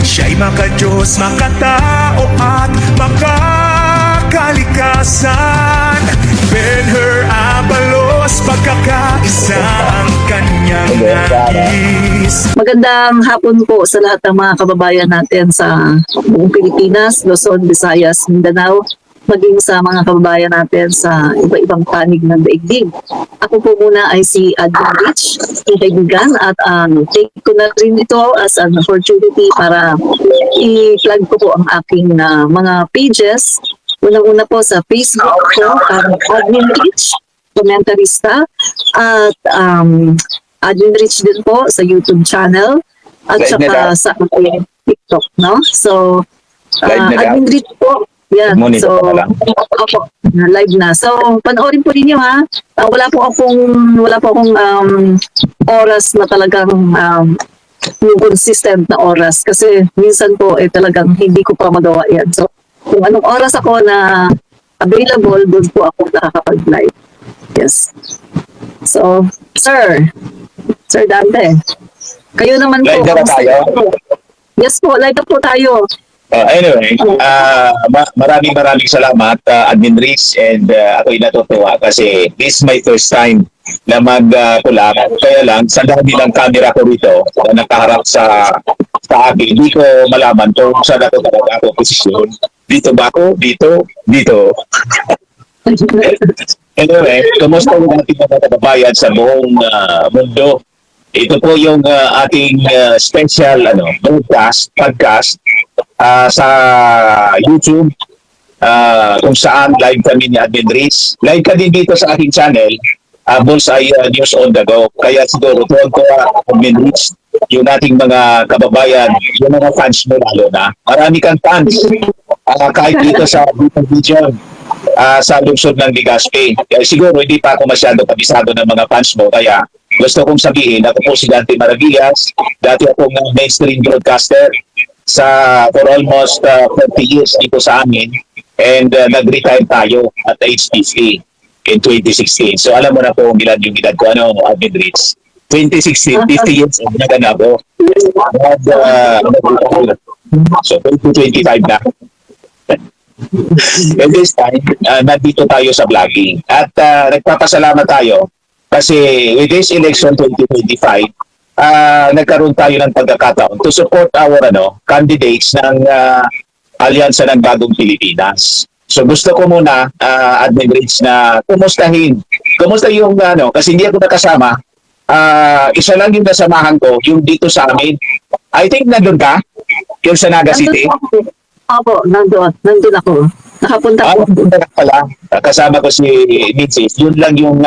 Siya'y makadiyos, makatao at makakalikasan. Ben-Hur Abalos, pagkakaisa ang kanyang nais. Magandang hapon po sa lahat ng mga kababayan natin sa buong Pilipinas, Luzon, Visayas, Mindanao, maging sa mga kababayan natin sa iba-ibang panig ng daigdig. Ako po muna ay si Admin Rich, kaibigan, at take ko na rin ito as an opportunity para i-plug ko po ang aking mga pages. Unang-una po sa Facebook ko, Admin Rich, komentarista, at Admin Rich din po sa YouTube channel, at saka sa TikTok, no? So, Admin Rich po, yan. So, opo, live na. So, panoorin po ninyo, ha. Wala po akong oras na talagang yung consistent na oras kasi minsan po talagang hindi ko pa magawa yan. So, kung anong oras ako na available, doon po ako nakakapag-live. Yes. So, Sir Dante, kayo naman po. Live na ba tayo? Yes po, live na po tayo. Anyway, maraming salamat, Admin Rich, and ako'y natutuwa kasi this is my first time na mag-collab. Kaya lang, sa dami ng camera ko rito na nakaharap sa akin, hindi ko malaman kung saan ako talaga ako posisyon. Dito ba ako? Dito? Anyway, kumusta yung ating mga kababayan sa buong mundo? Ito po yung ating special podcast sa YouTube, kung saan live kami ni Admin Rich. Live ka din dito sa aking channel, Bullseye News on the Go. Kaya siguro tuwag ko, Admin Rich, yung ating mga kababayan, yung mga fans mo lalo na. Marami kang fans. Kahit dito sa video, sa lungsod ng Legazpi. Siguro hindi pa ako masyado kabisado ng mga fans mo, kaya gusto kong sabihin, ako po si Dante Maravillas, dati akong mainstream broadcaster for almost 40 years dito sa amin, and nag-retire tayo at age 50 in 2016. So alam mo na po ilan yung edad ko, Admin Rich? 2016, 50 years old na gana ako. So 2025 na. And this time, nandito tayo sa vlogging. At nagpapasalamat tayo kasi with this election 2025, nagkaroon tayo ng pagkakataon to support our candidates ng Alyansa ng Bagong Pilipinas. So gusto ko muna, Admin Rich, na kumusta yung kasi hindi ako nakasama. Isa lang yung nasamahan ko, yung dito sa amin. I think nandun ka, yung sa Naga City. Opo, nandun ako. Nakapunta po. Nandun ka pala. Kasama ko si Mrs. Yun lang yung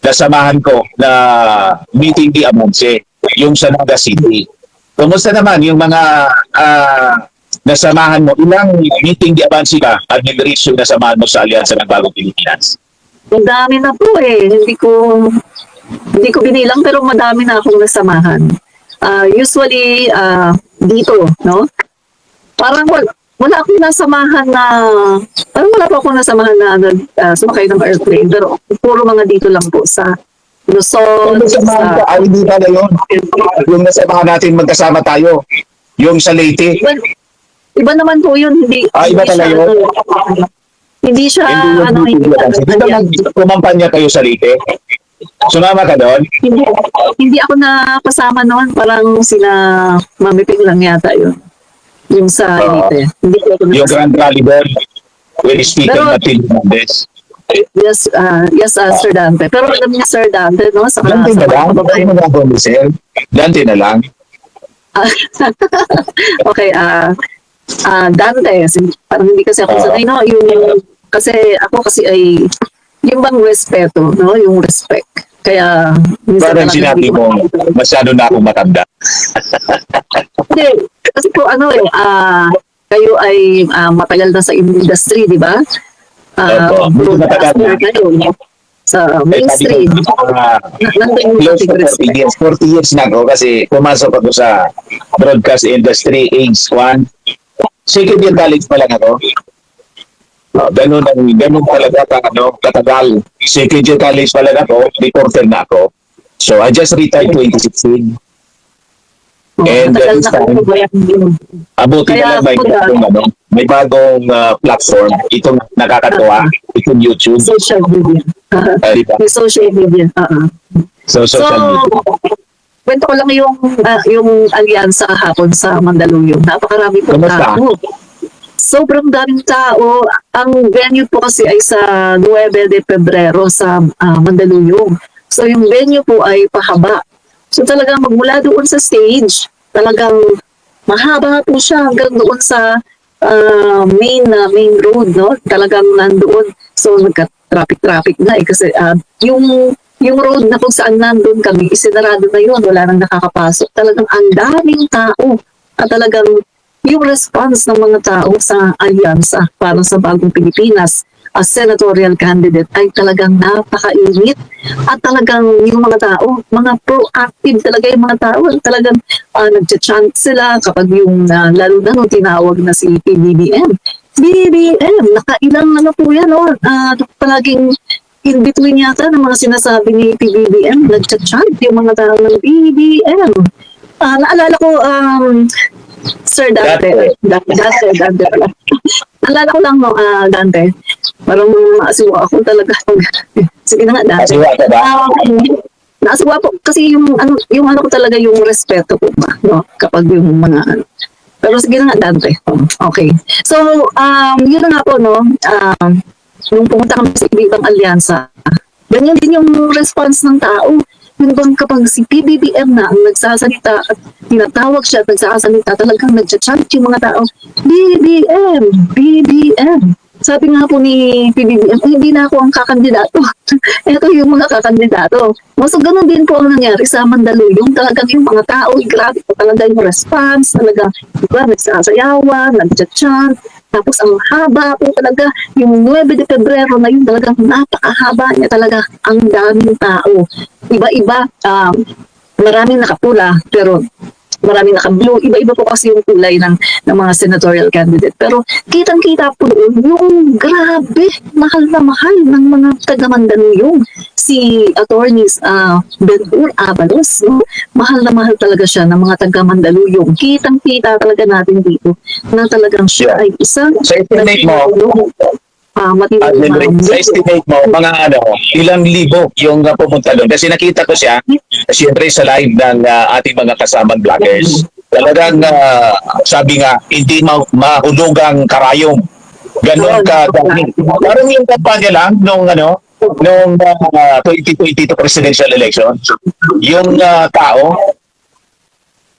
nasamahan ko na meeting di Amonse, yung sa Naga City. Kumusta naman yung mga nasamahan mo? Ilang meeting di Amonse ka, Admin Rich, yung nasamahan mo sa Alyansa ng Bagong Pilipinas? Ang dami na po Hindi ko binilang pero madami na akong nasamahan. Usually, dito, no? Parang wala akong nasamahan wala po akong nasamahan na sumakay ng airplane. Pero puro mga dito lang po sa Luzon. Hindi pala yun. Yung nasamahan natin magkasama tayo. Yung sa Leyte. Iba naman po yun. Iba pala yun. Hindi siya, kumampanya kayo sa Leyte? Sumama ka doon? Hindi ako nakasama noon. Parang sina Mamiping lang yata yun. Yung sa Leyte. Yung Grand Rally doon with Speaker Matilde Mendes. Yes, Sir Dante. Pero alam niya, Sir Dante, no? Dante na lang? Dante na lang? Okay, Dante. Parang hindi kasi ako sanay, no? Kasi ay yung bang respeto, no? Yung respect. Kaya, parang sinabi mo, masyado na akong matanda. Hindi. Kasi po, kayo ay matagal na sa industry, di ba? Matagal na. Sa mainstream. Close to 40 years. 40 years na ako kasi pumasok ako sa broadcast industry, age 1. Second year college pa lang ako. Ganun talaga katagal. Second year college pa lang ako, reporter na ako. So I just retired 2016. And matagal this na time, kababayan yun. abuti Kaya na lang ako may bagong platform. Itong nakakatuwa. Itong YouTube. social media. Diba? Yung social media. So, So, social media. kwento ko lang yung alyansa kahapon sa Mandaluyong. Napakarami pong Kumusta? tao. Sobrang daming tao. Ang venue po kasi ay sa 9 de Pebrero sa Mandaluyong. So yung venue po ay pahaba. So talagang magmula doon sa stage, talagang mahaba po siya hanggang doon sa main road, no? Talagang nandoon. So nagka-traffic na kasi yung road na kung saan nandun kami, isinarado na yun, wala nang nakakapasok. Talagang ang daming tao at talagang yung response ng mga tao sa alyansa para sa Bagong Pilipinas as senatorial candidate ay talagang napakainit at talagang yung mga tao, mga proactive talaga yung mga tao, talagang nagcha-chant sila kapag yung lalo na nung tinawag na si PBBM. BBM, nakailang ano po yan, palaging in between yata ng mga sinasabi ni PBBM, nagcha-chant yung mga tao ng BBM. Naalala ko, Sir Dante. Dante pala. Naalala ko lang, Dante. Parang asiwa ako talaga. Sige na nga, Dante. Asiwa ka ba? Naasiwa po. Kasi yung ano ko talaga, yung respeto ko ba, no? Kapag yung mga pero sige na nga, Dante. Okay. So, yun na nga po, no? Nung pumunta kami sa ibang alyansa, ganyan din yung response ng tao. Yung bang kapag si PBBM na ang nagsasalita at tinatawag siya at nagsasalita, talagang nagcha-chant yung mga tao, BBM, BBM. Sabi nga po ni PBBM, hindi na ako ang kakandidato. Ito yung mga kakandidato. So, ganun din po ang nangyari sa Mandaluyong. Talagang yung mga tao, grabe po talaga yung response. Talaga, diba, nagsasayawan, nagcha-chant. Tapos ang haba po talaga, yung 9 de Pebrero na yun talagang napakahaba niya talaga. Ang daming tao. Iba-iba, maraming nakapula, pero maraming naka-blue. Iba-iba po kasi yung kulay ng mga senatorial candidate. Pero kitang-kita po doon yung grabe, mahal na mahal ng mga taga-Mandaluyong. Si attorneys Ben-Hur Abalos, no? Mahal na mahal talaga siya ng mga taga-Mandaluyong. Kitang-kita talaga natin dito na talagang siya ay isang Sa estimate mo, sa estimate mo, mga ilang libo yung pumunta doon. Kasi nakita ko siya, siyempre sa live ng ating mga kasamang vloggers. Talagang, sabi nga, hindi mahulugang karayom. Ganon ka dami. Parang yung kampanya lang nung 2022 presidential election. Yung tao,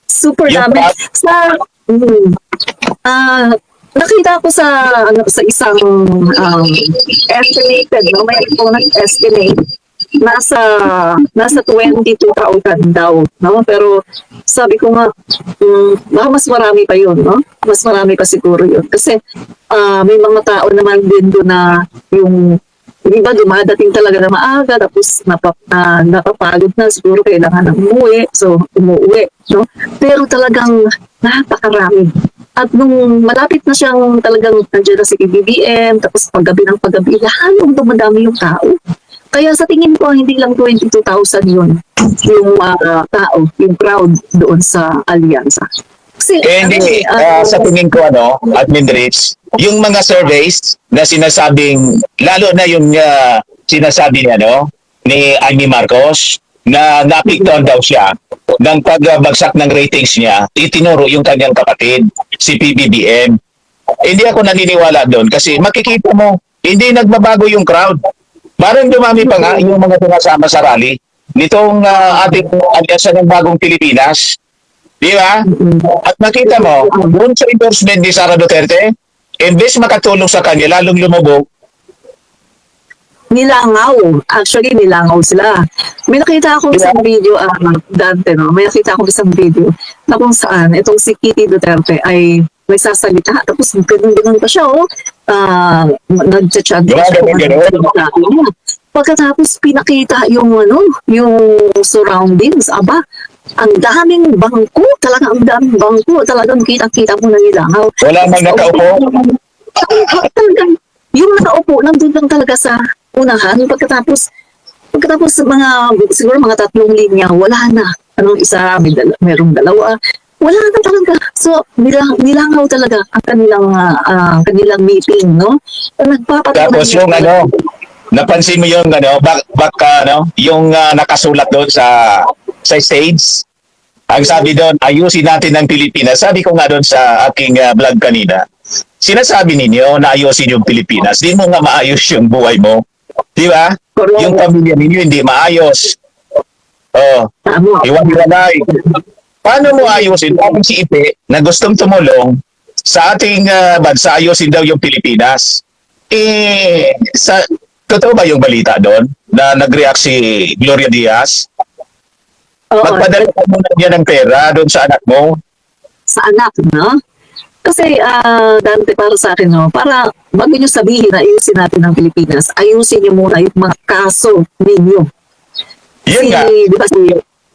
super yung dami. Nakita ko sa isang estimated, no? May po nag-estimate nasa 22,000 daw, no? Pero sabi ko nga baka mas marami pa 'yun, no? Mas marami pa siguro 'yun kasi may mga tao naman din doon na yung iba dumadating talaga na maaga tapos napapagod na siguro kailangan ng umuwi, so umuwi, no? Pero talagang napakarami. At nung malapit na siyang talagang nandiyan na si BBM, tapos paggabi ng paggabi, lalong dumadami yung tao. Kaya sa tingin ko, hindi lang 22,000 yun, yung tao, yung crowd doon sa alyansa. Kasi, hindi, sa tingin ko, Admin Rich, yung mga surveys na sinasabing, lalo na yung sinasabi ni Amy Marcos, na napiktuan daw siya ng pagbagsak ng ratings niya, itinuro yung kanyang kapatid, si PBBM. Hindi ako naniniwala doon kasi makikita mo, hindi nagbabago yung crowd. Parang dumami pa nga yung mga tumasama sa rally nitong ating alyansa ng Bagong Pilipinas. Di ba? At makita mo, doon sa endorsement ni Sara Duterte, imbes makatulong sa kanya, lalong lumubog. Nilangaw. Actually, nilangaw sila. May nakita akong isang video, Dante, no? May nakita akong isang video na kung saan itong si Kitty Duterte ay may sasalita. Tapos ganun pa siya, nag-chat. Pagkatapos pinakita yung surroundings, ang daming bangko, talagang kita-kita mo na nilangaw. Wala mang nakaupo. Talagang, yung nakaupo, nandun lang talaga sa unahan. Pagkatapos siguro mga 3 linya, wala na. Anong isa, merong 2. wala na talaga. So, nilangaw talaga ang kanilang meeting, no? Tapos yung napansin mo yung yung nakasulat doon sa stage. Ang sabi doon, ayusin natin ang Pilipinas. Sabi ko nga doon sa aking vlog kanina, sinasabi ninyo na ayusin yung Pilipinas. Di mo nga maayos yung buhay mo. Di ba? Correct. Yung pamilya ninyo hindi maayos. Oh, Tama. iwan-iwanay. Paano mo ayusin? Parang si Ipe na gustong tumulong sa ating bansa, ayusin daw yung Pilipinas. Totoo ba yung balita doon na nag-react si Gloria Diaz? Oo, Magpadala ka muna niya ng pera doon sa anak mo. sa anak, no? Kasi, Dante, para sa akin, no, para bago nyo sabihin na ayusin natin ang Pilipinas, ayusin nyo muna yung mga kaso ninyo. Yun nga. Di ba,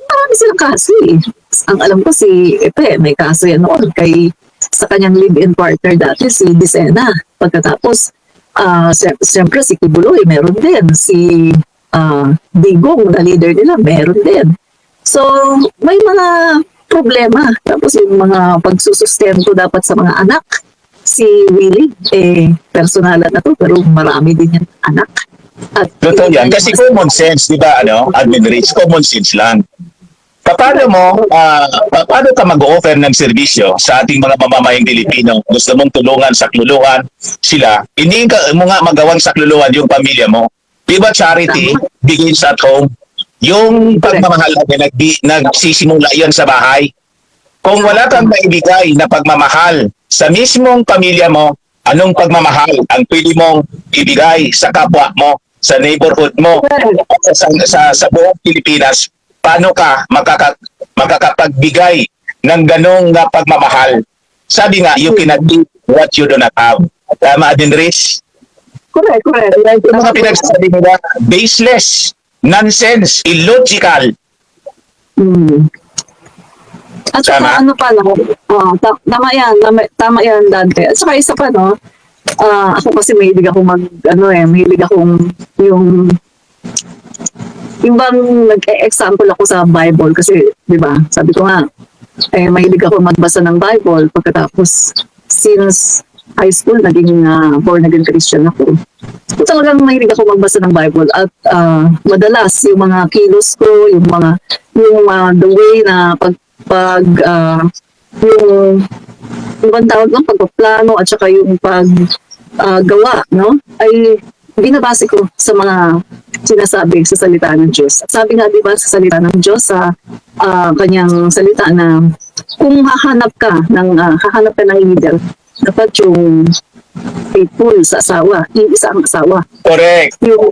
marami silang kaso eh. Ang alam ko si Epe, may kaso yan noon sa kanyang live-in partner dati, si Dicena. Pagkatapos, siyempre si Kibuloy, meron din. Si Digong, na leader nila, meron din. So, may mga problema. Tapos yung mga pagsusustento dapat sa mga anak. Si Willie, personalan na to, pero marami din yung anak. At Totoo yan. Kasi common sense, di ba, Admin Rich, common sense lang. Paano ka mag-offer ng serbisyo sa ating mga mamamayang Pilipino? Gusto mong tulungan, sakluluhan sila. Hindi mo nga magawang sakluluhan yung pamilya mo. Di ba charity begins at home? Yung pagmamahal na nagsisimula yan sa bahay. Kung wala kang maibigay na pagmamahal sa mismong pamilya mo, anong pagmamahal ang pwede mong ibigay sa kapwa mo, sa neighborhood mo, sa buong Pilipinas? Paano ka makakapagbigay ng ganong pagmamahal? Sabi nga, you cannot give what you do not have. Tama din, Rich? Correct. Yung mga pinagsasabi nila, baseless, nonsense, illogical. At saka Tama? ano pala, tama yan, Dante. At saka isa pa, no, ako kasi mahilig akong yung bang nag-example ako sa Bible kasi, di ba, sabi ko nga, mahilig ako magbasa ng Bible pagkatapos since high school, naging born again Christian ako. So talagang mahilig ako magbasa ng Bible at madalas yung mga kilos ko, yung the way na yung bang tawag ng pagpaplano at saka yung paggawa, no, ay binabase ko sa mga sinasabi sa salita ng Diyos. Sabi nga, di ba, sa salita ng Diyos, sa kanyang salita na kung hahanap ka ng leader, dapat yung faithful sa asawa, yung isa ang asawa. Correct. Yung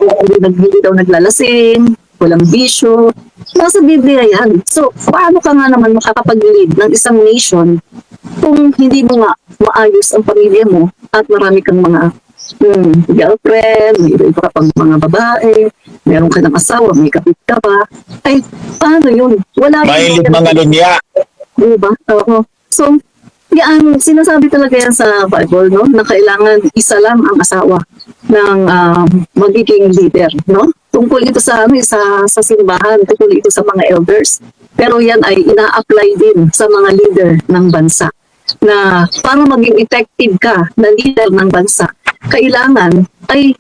hindi daw naglalasing, walang bisyo, nasa Biblia yan. So, paano ka nga naman makakapag-lead ng isang nation kung hindi mo nga maayos ang pamilya mo at marami kang mga girlfriend, may iba ka pang mga babae, meron ka ng asawa, may kapit ka pa. Ay, paano yun? Wala May mga lunya. diba? Oo. So, yan, sinasabi talaga yan sa Bible, no? Na kailangan isa lang ang asawa ng magiging leader, no? Tungkol ito sa simbahan, tungkol ito sa mga elders. Pero yan ay ina-apply din sa mga leader ng bansa na para maging effective ka na leader ng bansa, kailangan ay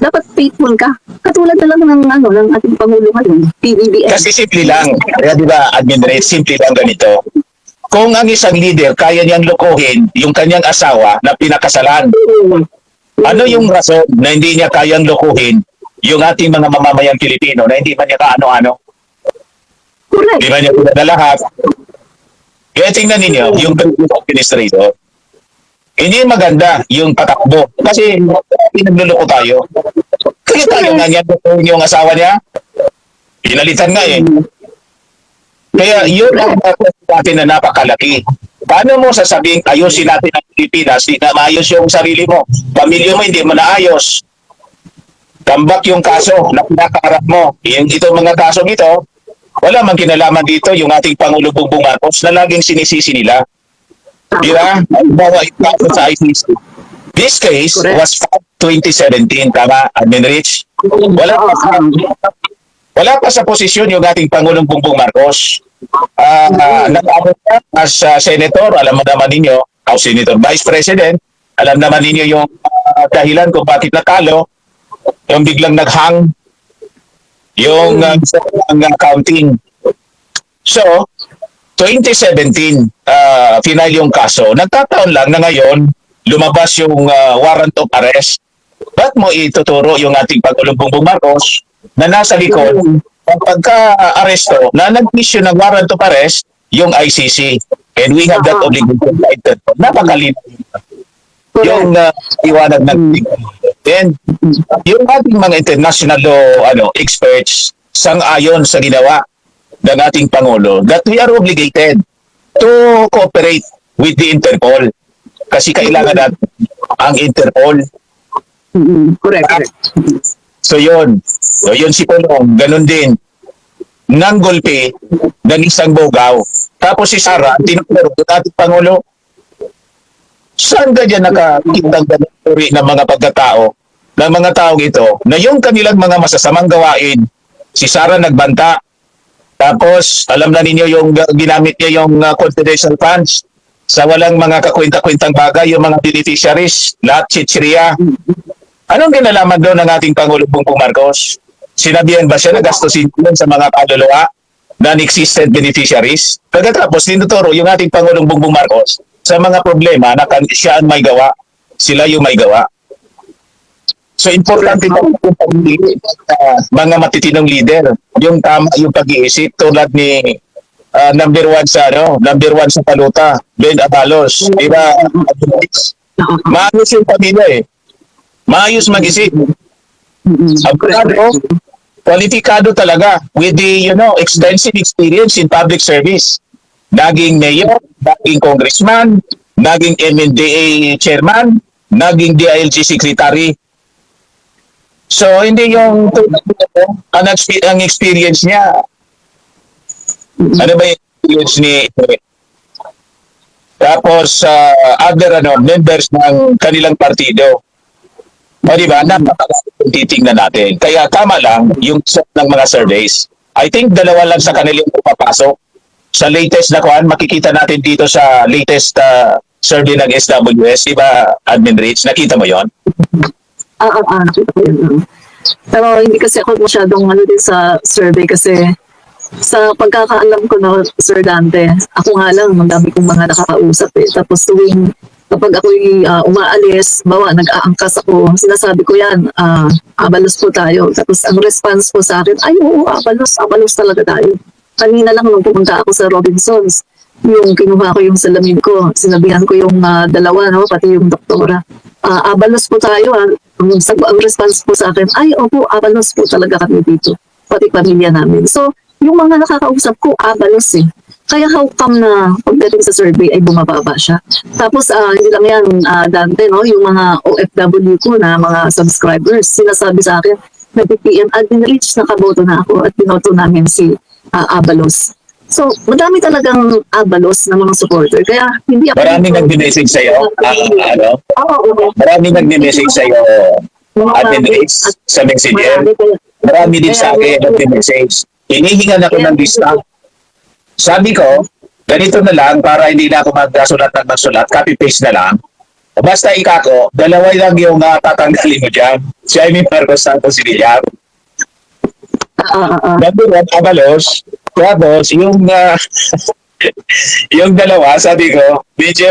dapat faithful ka. Katulad na lang ng ating Pangulo ngayon, PBBM. Kasi simple lang. Kaya di ba, Admin Rich, simple lang ganito. Kung ang isang leader kaya niyang lokohin yung kanyang asawa na pinakasalan, ano yung rason na hindi niya kayang lokohin yung ating mga mamamayang Pilipino na hindi man niya kaano-ano? Correct. Di ba niya pinadala lahat? Kaya tingnan ninyo, yung administrator, hindi maganda yung patakbo. Kasi pinagluloko tayo. Kaya tayo nga niya lokohin yung asawa niya. Pinalitan nga eh. Kaya yun ang natin na napakalaki. Paano mo sasabing ayusin natin ang Pilipinas, di na maayos yung sarili mo, pamilya mo hindi mo naayos, tambak yung kaso na pinakaharap mo. Itong mga kaso dito, wala man kinalaman dito yung ating Pangulo Bongbong Marcos na laging sinisisi nila. Di ba? Sa ICC. This case was filed 2017, tama, Admin Rich? Wala pa sa posisyon yung ating Pangulong Bongbong Marcos. Nag-abot ka as senator, alam mo naman ninyo, o senator, vice president, alam naman ninyo yung dahilan kung bakit natalo, yung biglang naghang, yung counting. So, 2017, final yung kaso. Nagkataon lang na ngayon, lumabas yung warrant of arrest. Ba't mo ituturo yung ating Pangulong Bongbong Marcos na nasa likod ang pagka-aresto na nag-issue ng warrant of arrest yung ICC. And we have that obligation. Napakalino yung iwanag ng then yung ating mga international law experts sang-ayon sa ginawa ng ating Pangulo that we are obligated to cooperate with the Interpol kasi kailangan natin ang Interpol. Correct. So yun si Pulong, ganun din nang gulpi ng isang bogaw. Tapos si Sara, tinuturo ng ating Pangulo, saan ka dyan nakakitang ganuri ng mga pagkatao ng mga taong ito na yung kanilang mga masasamang gawain, si Sara nagbanta. Tapos, alam na ninyo yung ginamit niya yung confidential funds sa walang mga kakwenta-kwentang bagay, yung mga beneficiaries, lahat chichiriya. Anong kinalaman doon ng ating Pangulong Bongbong Marcos? Sinabihan ba siya na gastusin yun sa mga kaluluwa, non-existent beneficiaries? Pagkatapos, tinuturo yung ating Pangulong Bongbong Marcos sa mga problema na siya ang may gawa, sila yung may gawa. So importante po mga matitinong leader, yung tama yung pag-iisip tulad ni number one sa Paluta, Ben Abalos, di ba? Maayos yung pamilya maayos mag-isip. Kwalifikado talaga with the extensive experience in public service. Naging mayor, naging congressman, naging MNDA chairman, naging DILG secretary. So, hindi yung ang experience niya. Ano ba yung experience ni tapos other members ng kanilang partido. O diba, napakalaking titingnan natin. Kaya tama lang yung ng mga surveys. I think dalawa lang sa kanilang pupapasok. Sa latest na kuan, makikita natin dito sa latest survey ng SWS, diba, Admin Rich? Nakita mo yon? Nakita ko yun. Pero hindi kasi ako masyadong din sa survey kasi sa pagkakaalam ko na Sir Dante, ako nga lang, madami kong mga nakakausap Tapos kapag ako'y umaalis, nag-aangkas ako, sinasabi ko yan, abalos po tayo. Tapos ang response po sa akin, ay oo, abalos talaga tayo. Kanina lang nung pumunta ako sa Robinsons, yung kinuha ko yung salamin ko, sinabihan ko yung dalawa, pati yung doktora. Abalos po tayo. Ang response po sa akin, ay opo, abalos po talaga kami dito. Pati pamilya namin. So, yung mga nakakausap ko, abalos Kaya how come na pagdating sa survey ay bumababa siya. Tapos, hindi lang yan, Dante, yung mga OFW ko na mga subscribers, sinasabi sa akin, nag-PM Admin Rich, nakaboto na ako at pinoto namin si Abalos. So, madami talagang abalos ng mga supporter. Kaya, hindi ako... Maraming nag-message sa'yo. Maraming nag-message sa'yo, Admin Rich, sa Messenger. Marami din sa akin nag-message. Hinihingan ako ng lista. Sabi ko, ganito na lang para hindi na ako magsulat at magsulat. Copy-paste na lang. Basta ikako, dalawa lang yung tatanggalin mo dyan. Si Amy Marcos Santos Villar. Number one, abalos. Tapos, yung yung dalawa, sabi ko, medyo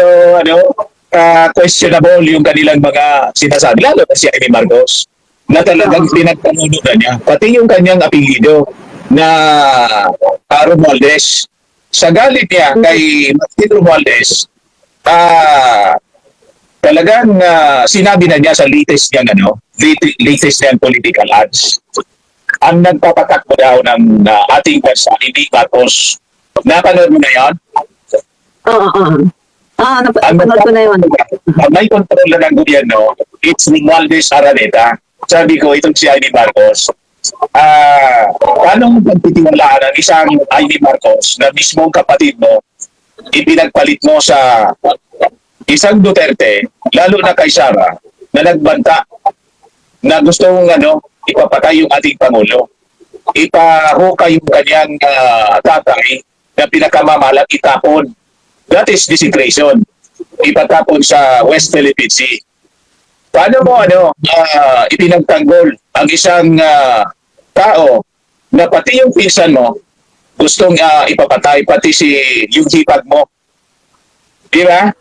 questionable yung kanilang mga sinasabi. Lalo na si Amy Marcos na talagang pinagpanunugan niya. Pati yung kanyang apelido na Romualdez. Sa galit niya kay Martin Romualdez, talagang sinabi na niya sa latest niyang political ads. Ang nagpapatakbo daw ng ating bansa, hindi Marcos. Napanood mo na yan? Napanood ko na yun. May kontrol na ng gobyerno, it's Romualdez Araneta. Sabi ko, itong si Amy Marcos, paano mo pagtitiwalaan ang isang Amy Marcos na mismong kapatid mo, ipinagpalit mo sa isang Duterte, lalo na kay Sara, na nagbanta, na gustong ipapatay yung ating Pangulo, ipahukay yung kanyang tatay na pinakamamahalang itapon. That is desecration. Ipatapon sa West Philippine Sea. Paano mo ipinagtanggol ang isang tao na pati yung pinsan mo gustong ipapatay, pati yung hipag mo? Di ba?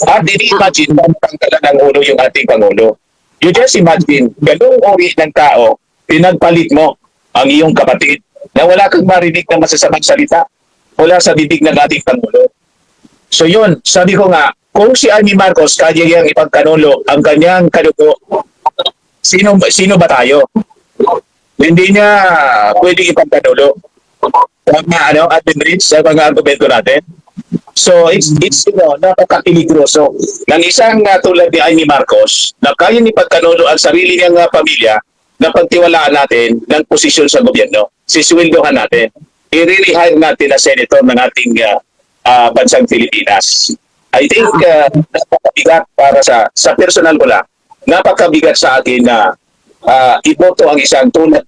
At ini-imagine na matanggalan ng ulo yung ating Pangulo. You just imagine, ganung uri ng tao, pinagpalit mo ang iyong kapatid na wala kang marinig na masasamang salita mula sa bibig ng ating Pangulo. So yun, sabi ko nga, kung si Amy Marcos kaya niyang ipagkanulo ang kanyang kadugo, sino ba tayo? Hindi niya pwedeng ipagkanulo. Tama, Admin Rich, sa mga argumento natin. So it's napaka-peligroso ng isang tulad ni Amy Marcos na kaya ni pagkanulo ang sarili niyang pamilya na pagtiwalaan natin ng posisyon sa gobyerno. Sisweldohan natin. I-really-hire natin na senator ng ating bansang Pilipinas. I think napakabigat para sa personal ko lang, napakabigat sa akin na iboto ang isang tulad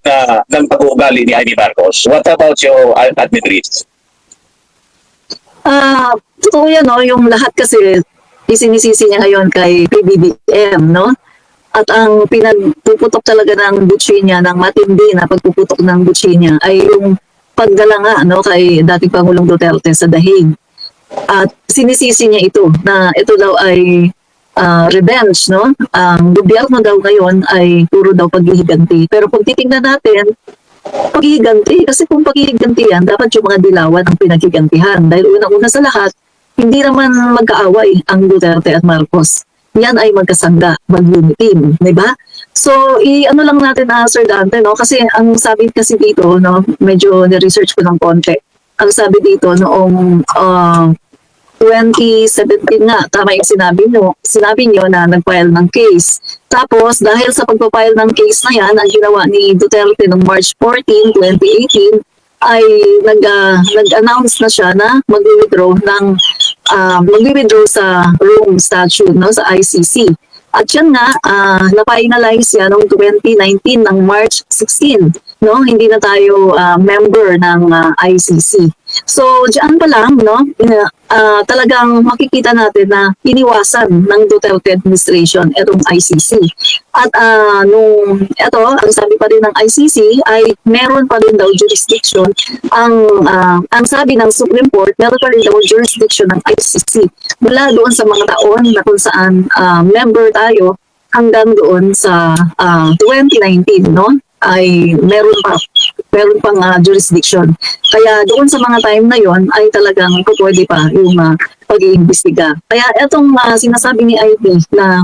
ng pag-uugali ni Amy Marcos. What about you, Admin Rich? Totoo yan, no? Yung lahat kasi isinisisi niya ngayon kay PBBM, no? At ang pinagpuputok talaga ng butsi niya, ng matindi na pagpuputok ng butsi niya ay yung pagdala nga, no, kay dating Pangulong Duterte sa Dahig. At sinisisi niya ito, na ito daw ay revenge, no? Ang gobyerno daw ngayon ay puro daw paghihiganti. Pero kung titingnan natin, paghihiganti, kasi kung paghihiganti yan, dapat yung mga dilawan ang pinaghigantihan. Dahil unang-una sa lahat, hindi naman magkaaway ang Duterte at Marcos. Yan ay magkasangga, mag-unity, di ba? So, ano lang natin, Sir Dante, no? Kasi ang sabi kasi dito, no, medyo ni-research ko ng konti. Ang sabi dito, noong 2017 nga, tama yung sinabi nyo na nag-file ng case. Tapos, dahil sa pagpapile ng case na yan, ang ginawa ni Duterte noong March 14, 2018, ay nag-announce na siya na mag-withdraw sa Rome Statute, no, sa ICC. At yan nga, na-finalize yan noong 2019 ng March 16. No, hindi na tayo member ng ICC. So, diyan pa lang, no, talagang makikita natin na iniwasan ng Duterte administration itong ICC. At ang sabi pa rin ng ICC ay meron pa rin daw jurisdiction. Ang sabi ng Supreme Court, meron pa rin daw jurisdiction ng ICC mula doon sa mga taon na kung saan member tayo hanggang doon sa 2019, no? Ay meron pang jurisdiction. Kaya doon sa mga time na yon ay talagang pwede pa yung pag-iimbestiga. Kaya etong sinasabi ni IP na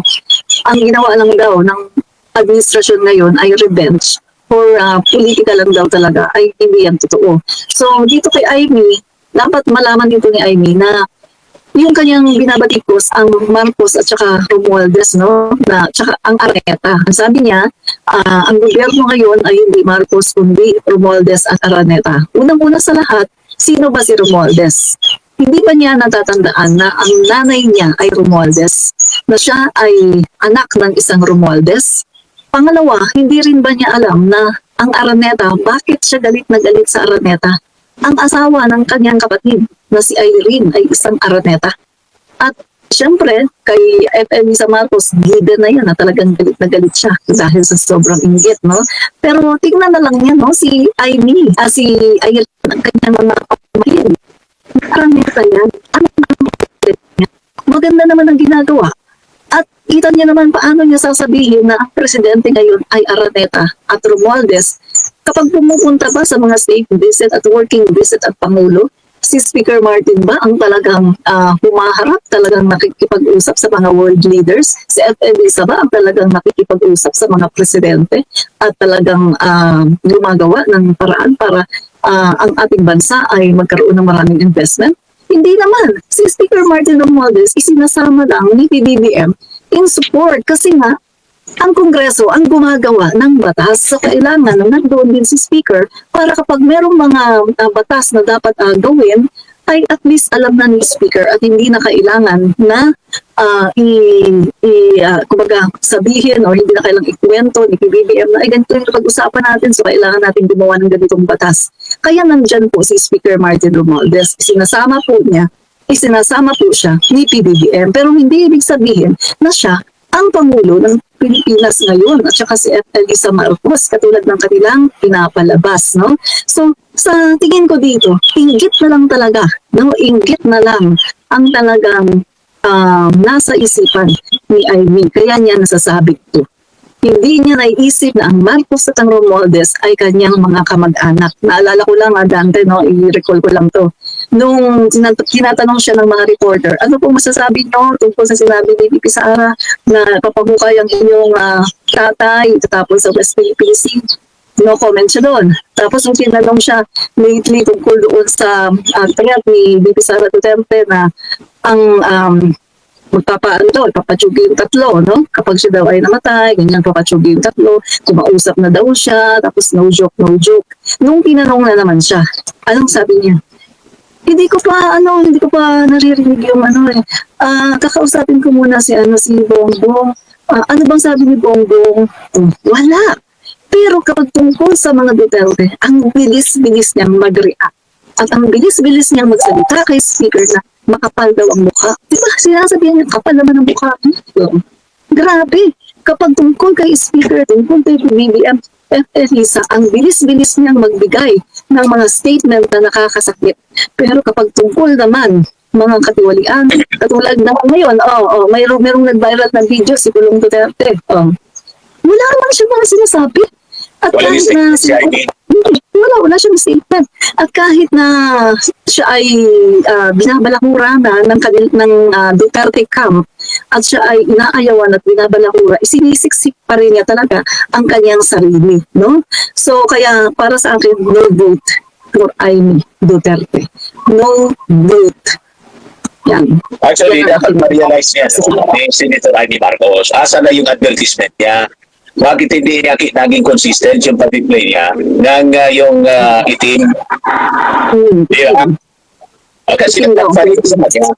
ang ginawa lang daw ng administrasyon ngayon ay revenge for political lang daw talaga, ay hindi yan totoo. So dito kay Amy, dapat malaman dito ni Amy na yung kanyang binabatikos ang Marcos at saka Romualdez, no, na tsaka ang Araneta. Ang sabi niya, ang gobyerno ngayon ay hindi Marcos kundi Romualdez at Araneta. Unang-una sa lahat, sino ba si Romualdez? Hindi ba niya natatandaan na ang nanay niya ay Romualdez, na siya ay anak ng isang Romualdez? Pangalawa, hindi rin ba niya alam na ang Araneta, bakit siya galit na galit sa Araneta? Ang asawa ng kanyang kapatid na si Irene ay isang Araneta. At syempre, kay FME sa Marcos, given na yan na talagang galit na galit siya dahil sa sobrang inggit, no? Pero tingnan na lang yan, no? Si Amy, si Irene, ang kanyang mga kapatid. Araneta yan. Maganda naman ang ginagawa. At kita niya naman paano niya sasabihin na ang presidente ngayon ay Araneta at Romualdez kapag pumupunta ba sa mga state visit at working visit at Pangulo, si Speaker Martin ba ang talagang humaharap, talagang nakikipag-usap sa mga world leaders? Si FME sa ba ang talagang nakikipag-usap sa mga presidente at talagang gumagawa ng paraan para ang ating bansa ay magkaroon ng maraming investment? Hindi naman. Si Speaker Martin Romualdez isinasama lang ni PBBM in support kasi nga ang Kongreso ang gumagawa ng batas. So kailangan nandoon din si Speaker para kapag merong mga batas na dapat gawin ay at least alam na ni Speaker at hindi na kailangan na kumbaga sabihin o hindi na kailangang ikwento ni PBBM na ay ganito yung pag-usapan natin so kailangan natin gumawa ng ganitong batas. Kaya nandyan po si Speaker Martin Romualdez. Isinasama po siya ni PBBM pero hindi ibig sabihin na siya ang Pangulo ng Pilipinas ngayon at saka si Elisa Marcos katulad ng kanilang pinapalabas, no? So, sa tingin ko dito, inggit na lang talaga, no? Inggit na lang ang talagang nasa isipan ni Amy. Kaya niya nasasabi ito. Hindi niya naiisip na ang Marcos at ang Romualdez ay kanyang mga kamag-anak. Naalala ko lang, Dante, no? I-recall ko lang to. Nung tinatanong siya ng mga reporter, ano po masasabi niyo tungkol sa sinabi ni VP Sara na papahukay ang inyong tatay tatapos sa West Philippine Sea? No comment siya doon. Tapos nung tinanong siya lately tungkol doon sa tayat ni VP Sara Duterte na ang ipapatsugi yung tatlo, no? Kapag siya daw ay namatay, ganyan papatsugi yung tatlo, kumausap na daw siya, tapos no joke. Nung tinanong na naman siya, anong sabi niya? Hindi ko pa naririnig yung kakausapin ko muna si Bongbong. Ano bang sabi ni Bongbong? Wala. Pero kapag tungkol sa mga Duterte, ang bilis-bilis niyang mag-react. At ang bilis-bilis niyang magsalita kay Speaker na makapal daw ang mukha. Diba? Sinasabihan niya, kapal naman ang mukha. Grabe. Kapag tungkol kay Speaker, tungkol kay BBM, Elisa, ang bilis-bilis niyang magbigay ng mga statement na nakakasakit. Pero kapag tungkol naman mga katiwalian, katulad na ngayon, mayroong nag-viral na video si Pulong Duterte. Wala naman siya mga sinasabi. At kahit na wala siyang statement. At kahit na siya ay binabalakura na ng Duterte camp at siya ay inaayawan at binabalakura, sinisiksik pa rin niya talaga ang kanyang sarili. No? So kaya para sa akin, no vote for Amy Duterte. No vote. Yan. Actually, dapat ma-realize niya ni Senator Amy Marcos. Asa na yung advertisement niya? Bakit hindi niya naging consistent yung pag-play niya ng yung itim? Diba? Kasi nagpapalit sa kanya.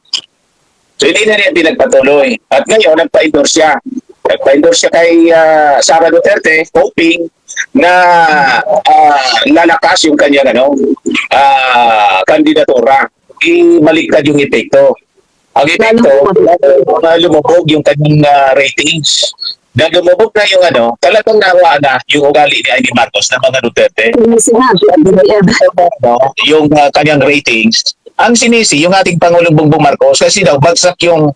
So hindi na niya pinagpatuloy. At ngayon, nagpa-endorse siya. Nagpa-endorse siya kay Sara Duterte, hoping na lalakas yung kanyang kandidatura. Ibaliktad yung epekto. Ang epekto, lumubog yung kanyang ratings. Na lumubog na yung talagang nawa na yung ugali ni Amy Marcos ng mga Duterte. Yung kanyang ratings, ang sinisi yung ating Pangulong Bongbong Marcos kasi daw bagsak yung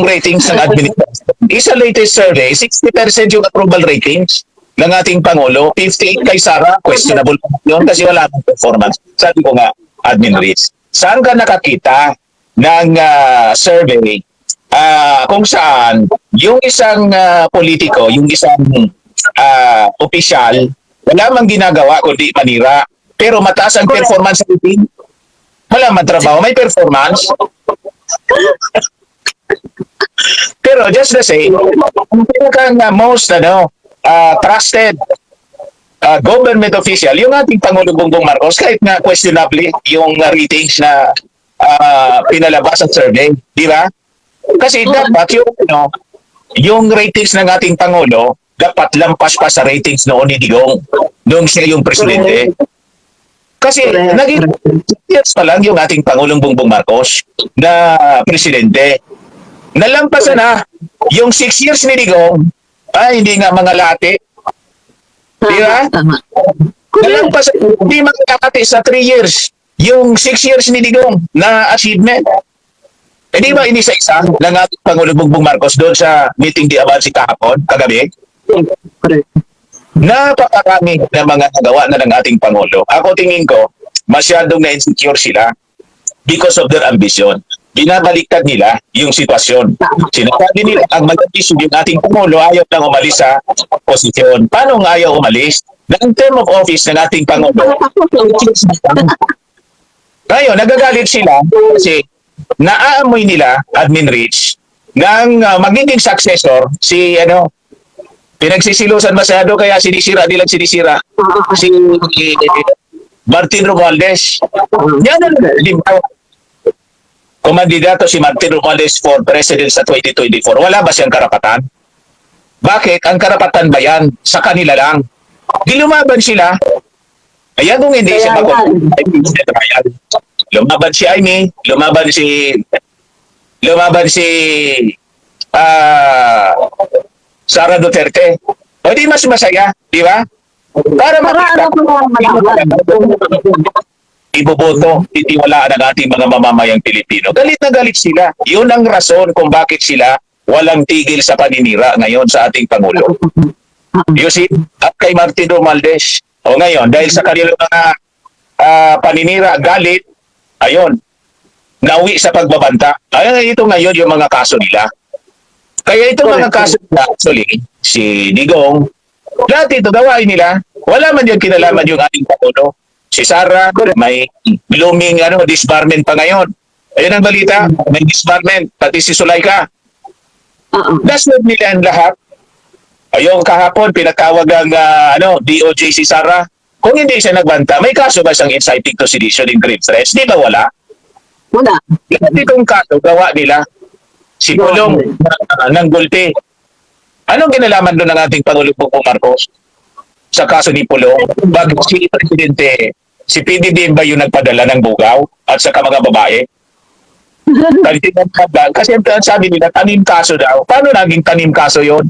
ratings ng administration. Isa latest survey, 60% yung approval ratings ng ating Pangulo, 58 kay Sara, questionable yun kasi wala akong performance. Sabi ko nga, admin reach. Saan ka nakakita ng survey kung saan yung isang politiko, yung isang opisyal, wala mang ginagawa kundi manira. Pero mataas ang performance rating. Wala man trabaho, may performance. Pero just the same, ang most trusted government official, yung ating Pangulong Bongbong Marcos, kahit na questionably yung ratings na pinalabas ang survey, di ba? Kasi dapat yung ratings ng ating Pangulo dapat lampas pa sa ratings noon ni Digong nung siya yung presidente. Kasi naging 6 years pa lang yung ating Pangulong Bongbong Marcos na presidente. Nalampasan na yung 6 years ni Digong, hindi nga mga late. Di ba? Nalampasan, hindi mga late sa 3 years. Yung 6 years ni Digong na achievement. Di ba inisa-isa ng ating Pangulong Bongbong Marcos doon sa meeting di Avansi kahapon, kagabi? Napakarami na mga nagawa na ng ating Pangulo. Ako tingin ko, masyadong na-insecure sila because of their ambition. Binabaliktad nila yung sitwasyon. Sinasabi nila, ang mag-isip yung ating Pangulo ayaw nang umalis sa posisyon. Paano nga ayaw umalis? Na ang term of office ng ating Pangulo, ngayon, nagagalit sila kasi naaamoy nila, Admin Rich, ng magiging successor, si pinagsisilusan masyado kaya sinisira si Martin Romualdez. Yan ang limbaw kumandidato si Martin Romualdez for President sa 2024, wala ba siyang karapatan? Bakit? Ang karapatan ba yan? Sa kanila lang. Di lumaban sila. Ayan kung hindi siya mag-trial. Lumaban si Amy, lumaban si Sara Duterte. O di mas masaya, di ba? Para makita iboboto, titiwalaan ang ating mga mamamayang Pilipino. Galit na galit sila. Yun ang rason kung bakit sila walang tigil sa paninira ngayon sa ating Pangulo. You see? At kay Martin Romualdez. O ngayon, dahil sa kanilang mga paninira, galit, ayun, nauwi sa pagbabanta. Ay, ito ngayon yung mga kaso nila. Kaya itong mga kaso nila, actually, si Digong, lahat ito gawain nila. Wala man yung kinalaman yung ating Pangulo. Si Sara, may blooming disbarment pa ngayon. Ayun ang balita, may disbarment, pati si Sulaika. Dasod nila ang lahat. Ayun, kahapon, pinatawag ang DOJ si Sara. Kung hindi siya nagbanta, may kaso ba siyang inciting to sedition in grave threats? Di ba wala? Wala. Lahat itong kaso, gawa nila. Si Pulong ng Gulpi. Anong kinalaman doon ng ating Pangulo Bongbong Marcos sa kaso ni Pulong? Bakit si Presidente, si PBBM ba yung nagpadala ng bugaw at sa mga babae? Kasi ang sabi nila, tanim kaso daw. Paano naging tanim kaso yon?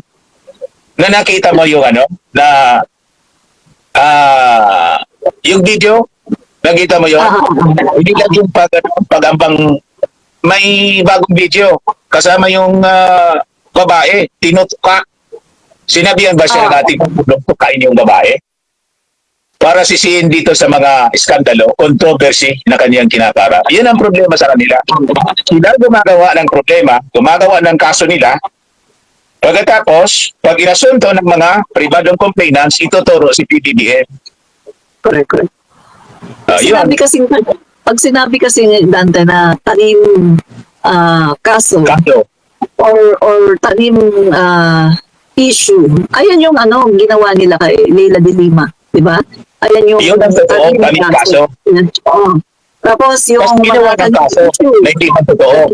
Na nakita mo yung yung video? Nakita mo yon? Hindi lang yung pag-ambang may bagong video. Kasama yung babae, tinutuka. Sinabihan ba siya natin tukain yung babae? Para sisihin dito sa mga iskandalo, controversy na kaniyang kinakara. Yan ang problema sa kanila. Sila gumagawa ng problema, gumagawa ng kaso nila. Pagkatapos, pag inasunto ng mga pribadong complainants, ituturo si PBBM. Correct. Yun. Pag sinabi kasi Dante na tanim kaso or tanim issue, ayan yung ginawa nila kay Leila de Lima, di ba? Ayan yung yun ang totoo, tanim kaso. Tapos yung ginawa ng kaso, na hindi man totoo.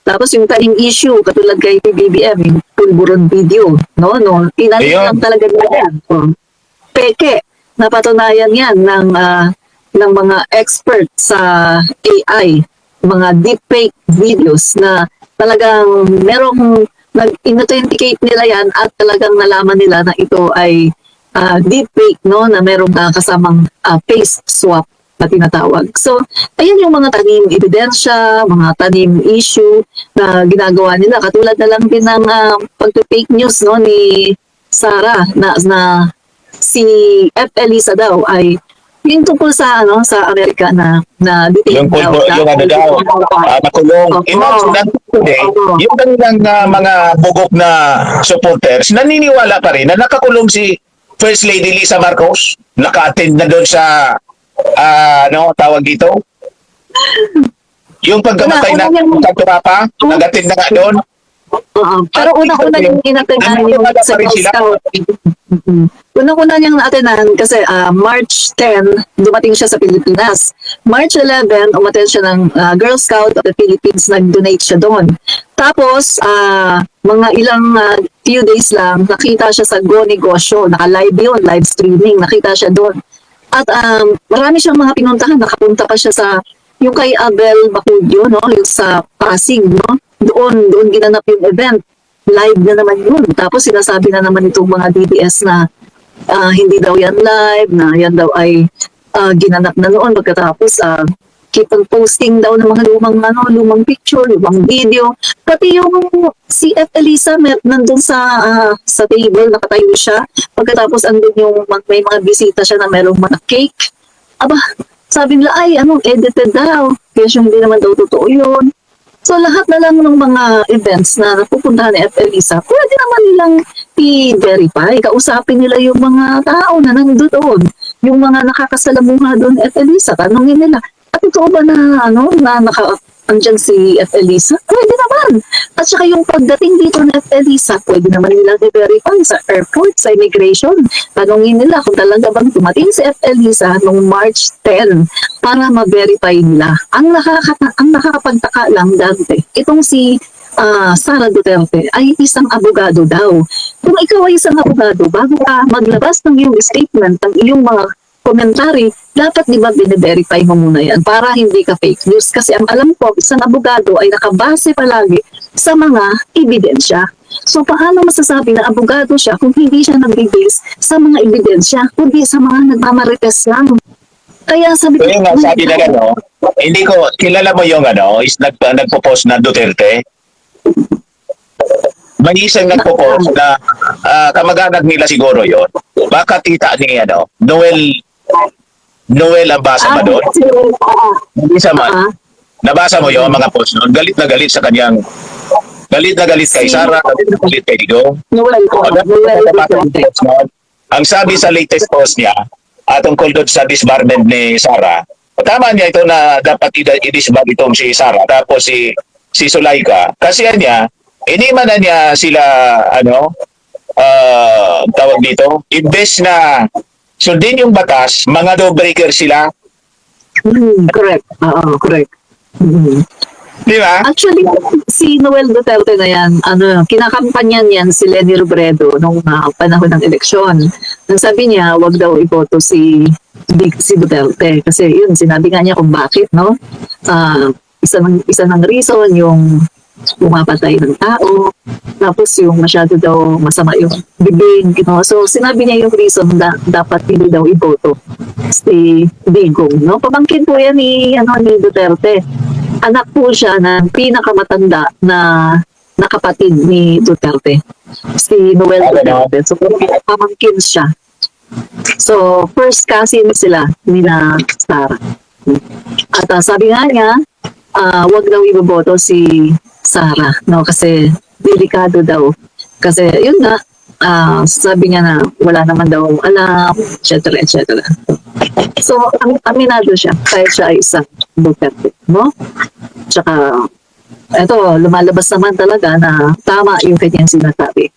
Tapos yung tanim issue, katulad kay PBBM, yung pulburon video, no? Tinanim lang talaga nila yan. Peke, napatunayan yan ng mga expert sa AI, mga deepfake videos na talagang merong in-authenticate nila yan at talagang nalaman nila na ito ay deepfake, no, na merong kasamang face swap na tinatawag. So, ayan yung mga tanim ebidensya, mga tanim issue na ginagawa nila. Katulad na lang din ng pag-fake news, no, ni Sara na si F. Elisa daw ay yung tungkol sa sa Amerika na yung daw nakulong. Imagine yung kanilang mga bugok na supporters naniniwala pa rin na nakakulong si First Lady Lisa Marcos, naka-attend na doon sa tawag dito yung pagkamatay na Katurapa, nag-attend na nga doon. Pero una-una yung inatenan yung sa Girl Scout. Unang-una niyang naatenan kasi March 10, dumating siya sa Pilipinas. March 11, umaten siya ng Girl Scout of the Philippines, nag-donate siya doon. Tapos, mga ilang few days lang, nakita siya sa Go Negosyo, naka-live yun, live streaming, nakita siya doon. At marami siyang mga pinuntahan, nakapunta pa siya sa, yung kay Abel Bacudio, no, yung sa Pasig, no? Doon ginanap yung event. Live na naman yun. Tapos sinasabi na naman itong mga DDS na hindi daw yan live, na yan daw ay ginanap na noon. Pagkatapos, keep on posting daw ng mga lumang picture, lumang video. Pati yung si F. Elisa, nandun sa table, nakatayo siya. Pagkatapos, andun yung may mga bisita siya na merong mga cake. Aba, sabi nila, ay, edited daw. Kaya hindi naman daw totoo yun. So lahat na lang ng mga events na napupuntahan ni F. Elisa, pwede naman nilang i-verify. Kausapin nila yung mga tao na nandoon, yung mga nakakasalamuha doon F. Elisa, tanongin nila, at totoo ba na andyan si F. Elisa, pwede naman. At saka yung pagdating dito ng F. Elisa, pwede naman nilang i-verify sa airport, sa immigration. Tanungin nila kung talaga bang dumating si F. Elisa noong March 10 para ma-verify nila. Ang nakakapagtaka lang, Dante, itong si Sara Duterte ay isang abogado daw. Kung ikaw ay isang abogado, bago ka maglabas ng iyong statement, ng iyong mga komentary, dapat di ba bine-verify mo muna yan para hindi ka fake news. Kasi ang alam ko, isang abogado ay nakabase palagi sa mga ebidensya. So paano masasabi na abogado siya kung hindi siya nag-base sa mga ebidensya, kundi sa mga nagmamarites lang? Kaya sabi ko, So yung nga, sabi na hindi ko, kilala mo yung is nagpo-post na Duterte? May isang nagpo-post na kamag-anak nila siguro yon. Baka tita ni Noel ang basa ba doon? Hindi sa man. Nabasa mo yon mga post noon? Galit na galit sa kanyang, galit na galit kay Sara, galit na galit kay Digong. Noel ko, Ang sabi sa latest post niya, tungkol doon sa disbarment ni Sara, tama niya ito na dapat i-disbar itong si Sara, tapos si Sulaika, kasi niya, iniman na niya sila, tawag dito, imbes na sundin yung batas, mga lawbreaker sila. Correct. Oo, correct. Di ba? Actually, si Noel Duterte na yan, kinakampanyan yan si Leni Robredo nung panahon ng eleksyon. Nang sabi niya, wag daw iboto si Duterte. Kasi yun, sinabi nga niya kung bakit, no? Isa ng reason yung pumapatay ng tao, tapos yung masyado daw masama yung bibig, So sinabi niya yung reason na dapat hindi daw iboto si Digong, no? Pamangkin po yan ni Duterte. Anak po siya ng pinakamatanda na kapatid ni Duterte, si Noel Duterte. So pamangkin siya. So first cousin sila nila Sara. At sabi nga niya, wag daw iboboto si Sara, no? Kasi delikado daw. Kasi yun nga, sabi niya na wala naman daw alam, etc. etc. So, aminado siya kahit siya ay isang Duterte, no? Tsaka, eto, lumalabas naman talaga na tama yung kanyang sinasabi.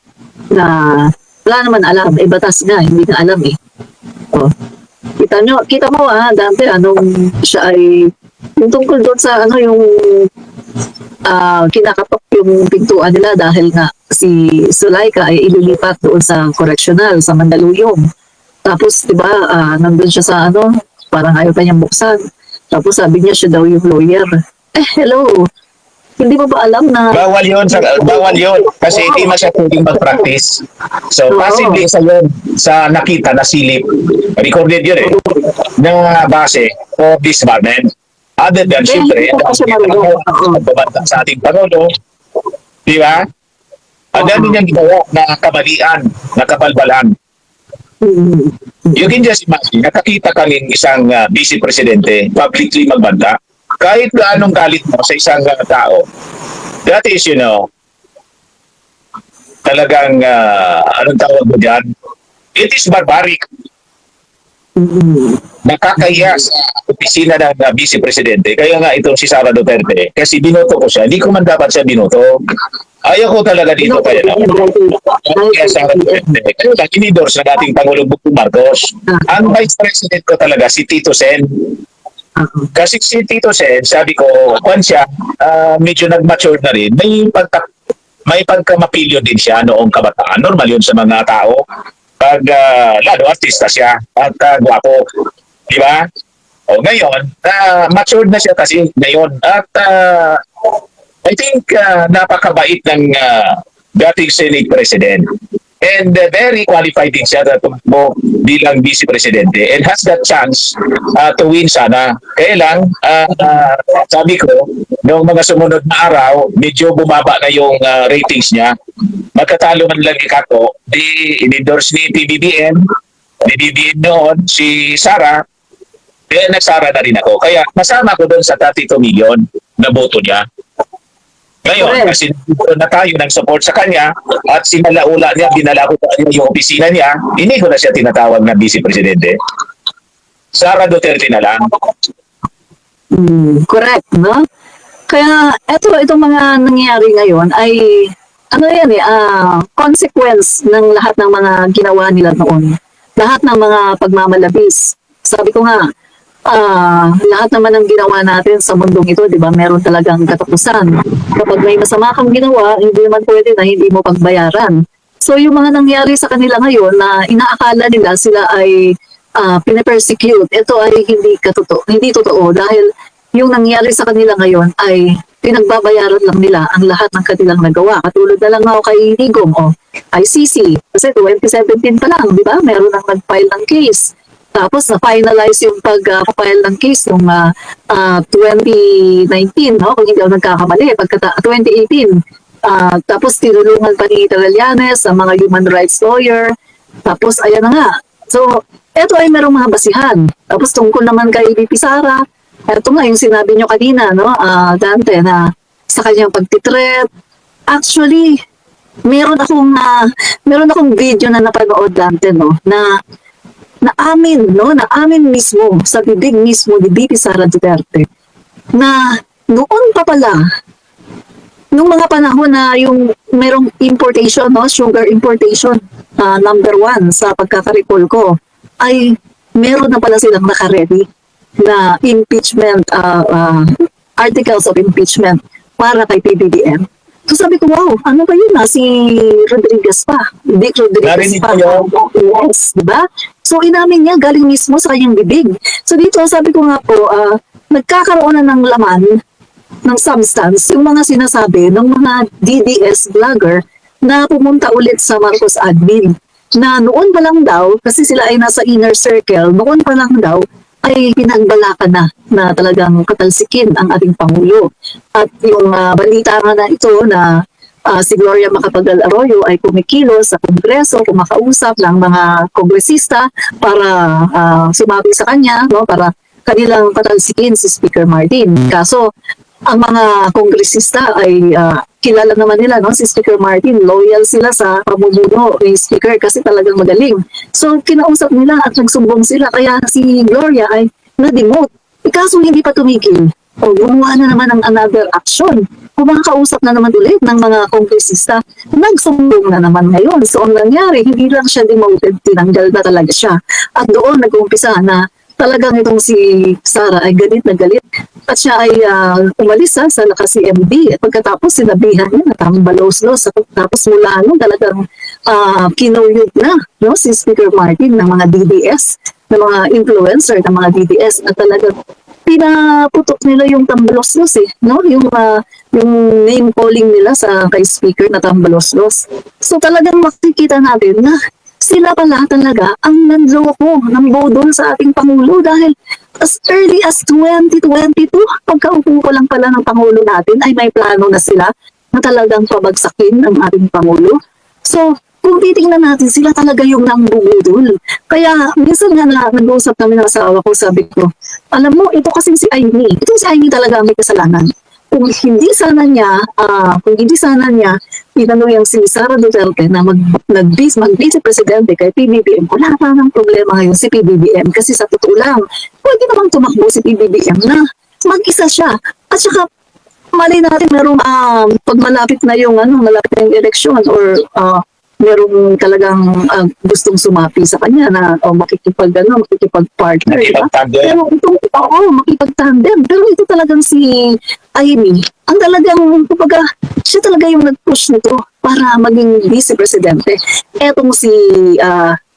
Na wala naman alam, batas nga, hindi na alam eh. So, kita mo Dante, anong siya ay, yung tungkol doon sa yung kinakatok yung pintuan nila dahil nga si Sulaika ay ililipat doon sa correctional sa Mandaluyong. Tapos 'di ba nandun siya sa parang ayaw pa niyang buksan. Tapos sabi niya siya daw yung lawyer. Hello. Hindi mo ba alam na Bawal yun kasi hindi man siya pwedeng mag-practice. So possibly sa nakita na silip, recorded yun na base of disbarment. Other than, siyempre, pagbabanta sa ating Pangulo, di ba? Ang dami niyang ginawa na kamalian, na kabalbalan. You can just imagine, nakakita ka rin isang vice presidente publicly magbanta, kahit gaanong galit mo sa isang tao. That is, talagang, anong tawag mo dyan? It is barbaric. Nakakaya sa opisina ng vice presidente. Kaya nga itong si Sara Duterte, kasi binoto ko siya, hindi ko man dapat siya binoto. Ayaw ko talaga dito kaya kaya Sara Duterte. Kaya inidors na dating Pangulong Bongbong Marcos. Ang vice president ko talaga si Tito Sen. Kasi si Tito Sen, sabi ko, kung siya, medyo nag-mature na rin, may pagkamapilyo din siya noong kabataan. Normal yun sa mga tao. Pag lalo artista siya at gwapo, di ba? O ngayon, matured na siya kasi ngayon at I think napakabait ng dating Senate President and very qualified din siya na tumakbo bilang Vice Presidente and has that chance to win sana. Kaya lang, sabi ko, noong mga sumunod na araw, medyo bumaba na yung ratings niya. Magkatalo man lang ikako, in-endorse ni PBBM noon, si Sara, kaya nagsara na rin ako. Kaya masama ko doon sa 32 million na boto niya. Ngayon, kasi na tayo ng support sa kanya at sinalaula niya, binala ko yung opisina niya, hindi ko na siya tinatawag na Vice Presidente. Sara Duterte na lang. Correct, no? Kaya itong mga nangyayari ngayon ay ano yan consequence ng lahat ng mga ginawa nila noon. Lahat ng mga pagmamalabis. Sabi ko nga, lahat naman ng ginawa natin sa mundong ito, di ba, meron talagang katapusan. Kapag may masama kang ginawa, hindi naman pwede na hindi mo pagbayaran. So yung mga nangyari sa kanila ngayon na inaakala nila sila ay pinapersecute, ito ay hindi totoo dahil yung nangyari sa kanila ngayon ay pinagbabayaran lang nila ang lahat ng kanilang nagawa. Katulad na lang ako kay Digong o ICC. Kasi 2017 pa lang, di ba? Meron nang nag-file ng case. Tapos na-finalize yung pag-file ng case noong 2019, no? Kung hindi ako nagkakamali, 2018. Tapos tinulungan pa ni Trillanes, ang mga human rights lawyer. Tapos ayan na nga. So, eto ay merong mga basihan. Tapos tungkol naman kay VP Sara, eto nga yung sinabi nyo kanina, no? Dante, na sa kanyang pagtitreat. Actually, meron akong video na napanood, Dante, no? Na amin mismo, sa bibig mismo ni VP Sara Duterte, na noon pa pala, nung mga panahon na yung merong importation, no, sugar importation, number 1 sa pagkaka-recall ko, ay meron na pala silang naka-ready na impeachment, articles of impeachment para kay PBBM. So sabi ko, wow, ano ba yun si Rodriguez pa? Vic Rodriguez Narinig pa. ko yun. Yes, diba? So inamin niya, galing mismo sa kanyang bibig. So dito, sabi ko nga po, nagkakaroon na ng laman, ng substance, yung mga sinasabi ng mga DDS vlogger na pumunta ulit sa Marcos admin. Na noon pa lang daw, kasi sila ay nasa inner circle, noon pa lang daw, ay pinagbalakan na talagang katalsikin ang ating Pangulo. At yung balita nga na ito na si Gloria Macapagal Arroyo ay kumikilos sa Kongreso, kumakausap ng mga kongresista para sumabi sa kanya, no, para kanilang patalsikin si Speaker Martin. Kaso, ang mga kongresista ay kilala naman nila, no, si Speaker Martin, loyal sila sa pamumuno ni Speaker kasi talagang magaling. So kinausap nila at nagsumbong sila, kaya si Gloria ay na-demote. Kaso hindi pa tumigil. O gumawa na naman ng another action. Kumakausap na naman ulit ng mga kongresista, nagsumbong na naman ngayon. So ang nangyari, hindi lang siya demoted, tinanggal na talaga siya. At doon nag-uumpisa na talagang itong si Sara ay galit na galit. At siya ay umalis sa naka-CMD. At pagkatapos sinabihan niya na tambalos-los. Tapos mula nung talagang kinuyog na, no, si Speaker Martin ng mga DDS, ng mga influencer ng mga DDS na talagang pinaputok nila yung tambalos-los no? Yung name calling nila sa kay Speaker na tambalos-los. So talagang makikita natin na sila pala talaga ang nanloko ng bodol sa ating Pangulo dahil as early as 2022, pagkaupo ko lang pala ng Pangulo natin ay may plano na sila na talagang pabagsakin ng ating Pangulo. So, kung titingnan natin, sila talaga yung nangbubudol. Kaya, minsan nga nag-uusap kami ng asawa ko, sabi ko, alam mo, ito kasi si Amy. Ito si Amy talaga may kasalanan. Kung hindi sana niya inano yung si Sara Duterte na mag-vice presidente kay PBBM, wala pa ng problema ngayon si PBBM kasi sa totoo lang, pwede namang tumakbo si PBBM na mag-isa siya. At saka, malay natin merong pag malapit na yung eleksyon or merong talagang gustong sumapi sa kanya na makikipag-partner. Pero makipag-tandem. Pero ito talagang si Amy, ang talagang, siya talaga yung nag-push nito para maging vice-presidente. Etong si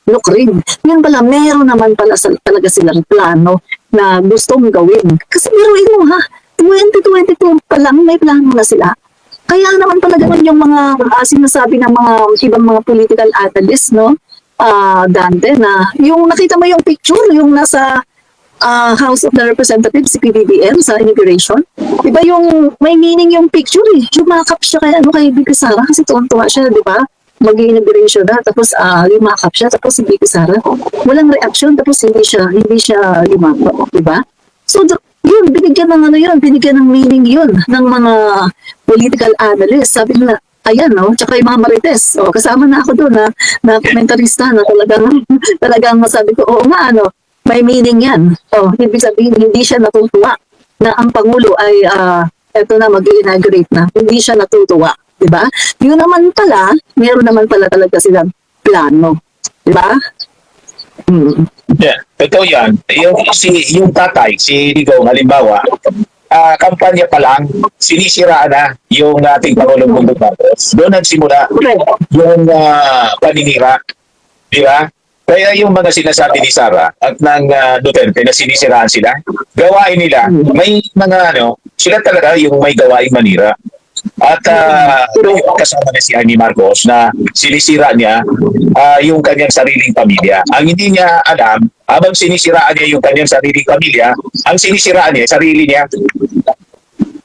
Lucrin, yun pala, meron naman pala talaga silang plano na gustong gawin. Kasi meron mo 2022 pa lang, may plano na sila. Kaya naman pala ganun yung mga sinasabi ng mga ibang mga political analysts, no? Dante, na yung nakita mo yung picture, yung nasa House of the Representatives, si PBBM sa immigration. Diba yung may meaning yung picture Yumakap siya kay Vicky Sara kasi tuwan-tuwa siya, di ba? Mag-inauguration na, tapos yumakap siya, tapos si Vicky Sara, walang reaction, tapos hindi siya yumakap, di ba? So, yun, binigyan ng meaning yun ng mga political analysts. Sabi nila, ayan, no? Tsaka yung mga marites. O, kasama na ako doon na komentarista na talagang masabi ko, oo nga, may meaning yan. O, ibig sabihin, hindi siya natutuwa na ang Pangulo ay eto na, mag-inaugurate na. Hindi siya natutuwa. Diba? Yun naman pala, meron naman pala talaga silang plano. Diba? Yeah, totoo yan. Yung tatay, si Digong, halimbawa, kampanya pa lang, sinisiraan na yung ating Pangulong Bongbong Marcos. Doon nagsimula Correct. yung paninira. Di ba? Kaya yung mga sinasabi ni Sara at ng Duterte na sinisiraan sila, gawain nila, may mga sila talaga yung may gawain manira. At yung kasama na si Amy Marcos na sinisira niya yung kanyang sariling pamilya. Ang hindi niya alam, habang sinisiraan niya yung kanyang sariling pamilya, ang sinisiraan niya, sarili niya.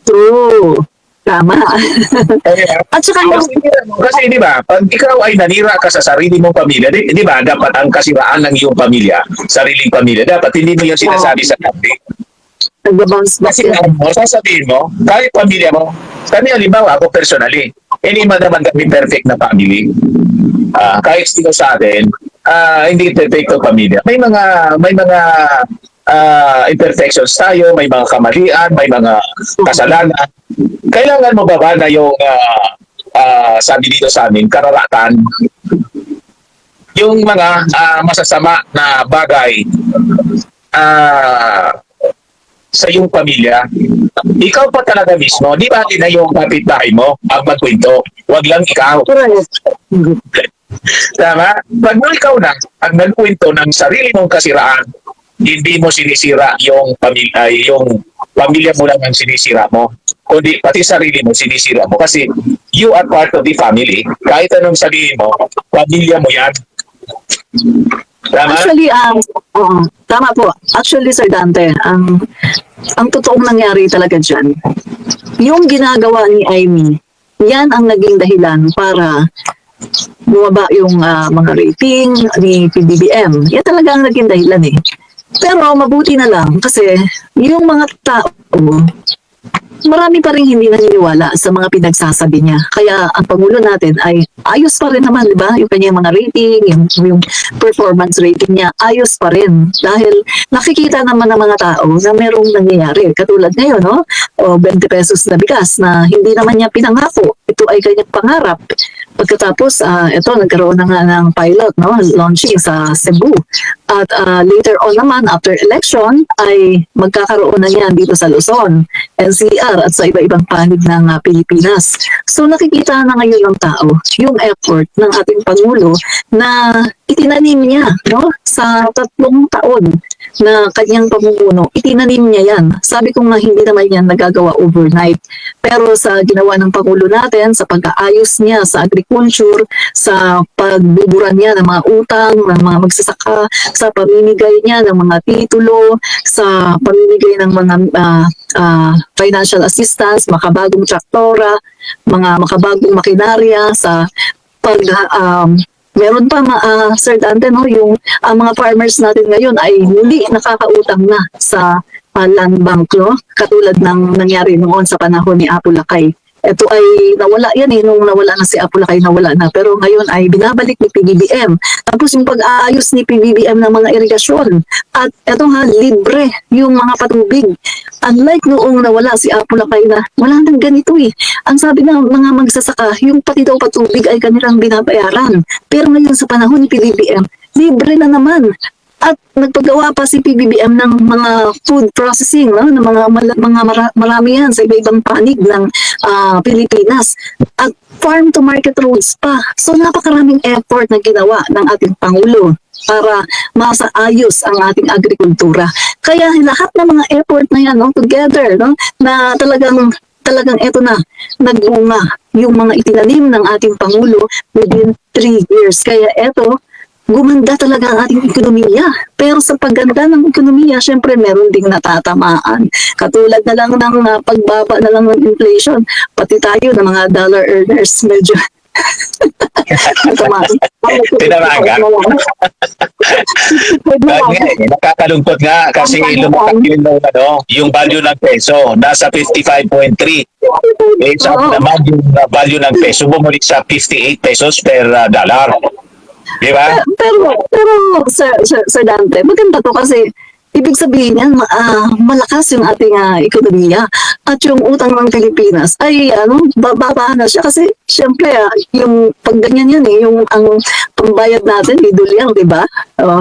True. Tama. At saka yung... Kasi di ba, pag ikaw ay nanira ka sa sarili mong pamilya, di ba, dapat ang kasiraan ng iyong pamilya, sariling pamilya, dapat hindi mo yung sinasabi sa public. Nag-bounce back Kasi yan. sasabihin mo, kahit pamilya mo, kami halimbawa ako personally, hindi man naman kami perfect na family. Kahit sino sa atin, hindi perfect ang pamilya. May mga imperfections tayo, may mga kamalian, may mga kasalanan. Kailangan mo ba na yung sabi dito sa amin, kararatan, yung mga masasama na bagay sa iyong pamilya, ikaw pa talaga mismo, di ba na yung kapitbahay mo ang magkwento, wag lang ikaw. Correct. Tama? Pag ikaw na ang nagkwento ng sarili mong kasiraan, hindi mo sinisira yung pamilya mo lang ang sinisira mo, kundi pati sarili mo sinisira mo kasi you are part of the family. Kahit anong sabihin mo, pamilya mo yan. Tama? Actually, tama po. Actually, Sir Dante, ang totoong nangyari talaga dyan, yung ginagawa ni Amy, yan ang naging dahilan para bumaba yung mga rating ni PBBM. Yan talaga ang naging dahilan eh. Pero mabuti na lang kasi yung mga tao, marami pa rin hindi naniniwala sa mga pinagsasabi niya. Kaya ang Pangulo natin ay ayos pa rin naman, di ba? Yung kanyang mga rating, yung performance rating niya, ayos pa rin. Dahil nakikita naman ng mga tao na merong nangyayari. Katulad ngayon, no? O 20 pesos na bigas na hindi naman niya pinangako. Ito ay kanyang pangarap. Pagkatapos, ito, nagkaroon na nga ng pilot, no? Launching sa Cebu. At later on naman, after election, ay magkakaroon na yan dito sa Luzon, NCR, at sa iba-ibang panig ng Pilipinas. So nakikita na ngayon ng tao yung effort ng ating Pangulo na itinanim niya, no? Sa 3 taon na kanyang pamumuno, itinanim niya yan. Sabi ko nga hindi naman yan nagagawa overnight. Pero sa ginawa ng Pangulo natin, sa pag-aayos niya sa agriculture, sa pagbuburan niya ng mga utang, ng mga magsasaka, sa pamimigay niya ng mga titulo, sa pamimigay ng mga financial assistance, makabagong traktora, mga makabagong makinarya, sa pag meron pa Sir Dante, no, yung mga farmers natin ngayon ay hindi nakakautang na sa land bank, no? Katulad ng nangyari noon sa panahon ni Apo Lakay. Ito ay nawala yan eh, nung nawala na si Apo Lakay, nawala na. Pero ngayon ay binabalik ni PBBM. Tapos yung pag-aayos ni PBBM ng mga irigasyon. At ito nga, libre yung mga patubig. Unlike noong nawala si Apo Lakay na wala nang ganito eh. Ang sabi ng mga magsasaka, yung pati daw patubig ay kanilang binabayaran. Pero ngayon sa panahon ni PBBM, libre na naman. At nagpagawa pa si PBBM ng mga food processing, no? Ng marami yan sa iba-ibang panig ng Pilipinas. At farm to market roads pa. So napakaraming effort na ginawa ng ating Pangulo para masaayos ang ating agrikultura. Kaya lahat ng mga effort na yan, no, together, no, na talagang eto na, nagbunga yung mga itinanim ng ating Pangulo within 3 years. Kaya eto, gumanda talaga ang ating ekonomiya. Pero sa pagganda ng ekonomiya, syempre meron ding natatamaan. Katulad na lang ng pagbaba na lang ng inflation. Pati tayo ng mga dollar earners, medyo Tinamaga. Nakakalungkot nga kasi lumakit yung value ng peso nasa 55.3. Sabi naman yung value ng peso bumalik sa 58 pesos per dollar. Di ba? Pero Sir Dante, maganda to kasi ibig sabihin yan, malakas yung ating ekonomiya. At yung utang ng Pilipinas ay bababa na siya. Kasi syempre, yung pag ganyan yan yung ang pambayad natin, idol yan, di ba?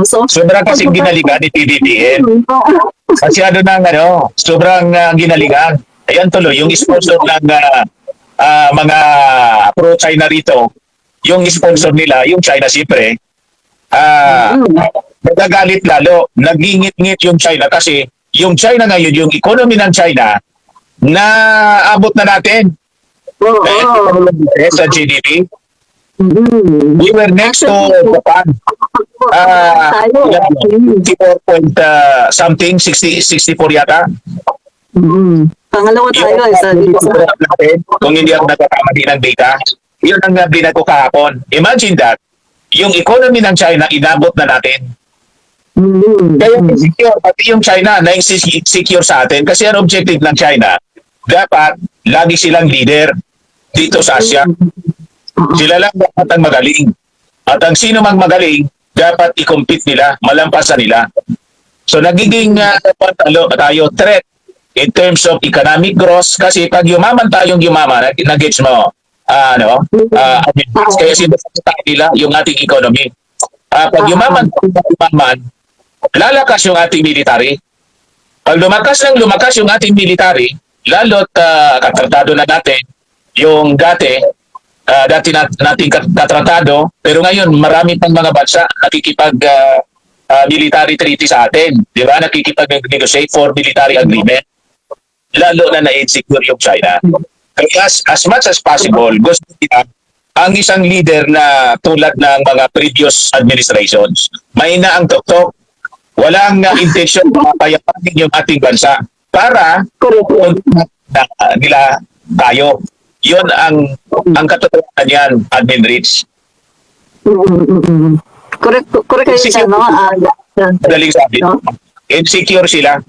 So, Sobrang kasing ginaligan ni PBBM. Kasi sobrang ginaligan. Ayan tuloy, yung sponsor ng mga pro-China rito, yung sponsor nila, yung China siyempre, nagagalit lalo, nagingit-ngit yung China kasi yung China ngayon, yung economy ng China, na abot na natin sa GDP. We were next to Japan. 64 point something, 64 yata. Pangalawa tayo sa Kung hindi ako nagkakamali ng data, yun ang binag ko kahapon. Imagine that, yung economy ng China, inabot na natin. Kaya insecure, pati yung China na insecure sa atin kasi ang objective ng China, dapat lagi silang leader dito sa Asia. Sila lang dapat ang magaling. At ang sino mang magaling, dapat i-compete nila, malampasan nila. So nagiging tayo threat in terms of economic growth kasi pag yumaman tayong yumaman, nag-gets mo, kaya sinasakita nila yung ating economy. Pag yumaman, lalakas yung ating military. Pag lumakas yung ating military, lalo't katratado na natin yung dati nating katratado, pero ngayon marami pang mga bansa nakikipag military treaty sa atin. Di ba? Nakikipag-negotiate for military agreement. Lalo na na-insecure yung China. Kaya as much as possible, gusto nila ang isang leader na tulad ng mga previous administrations. Mahina ang tuktok. Walang intention na payapanin yung ating bansa para nila tayo. Yun ang katotohanan yan, Admin Rich. Correct kayo siya, no? Madaling sabi. Insecure sila.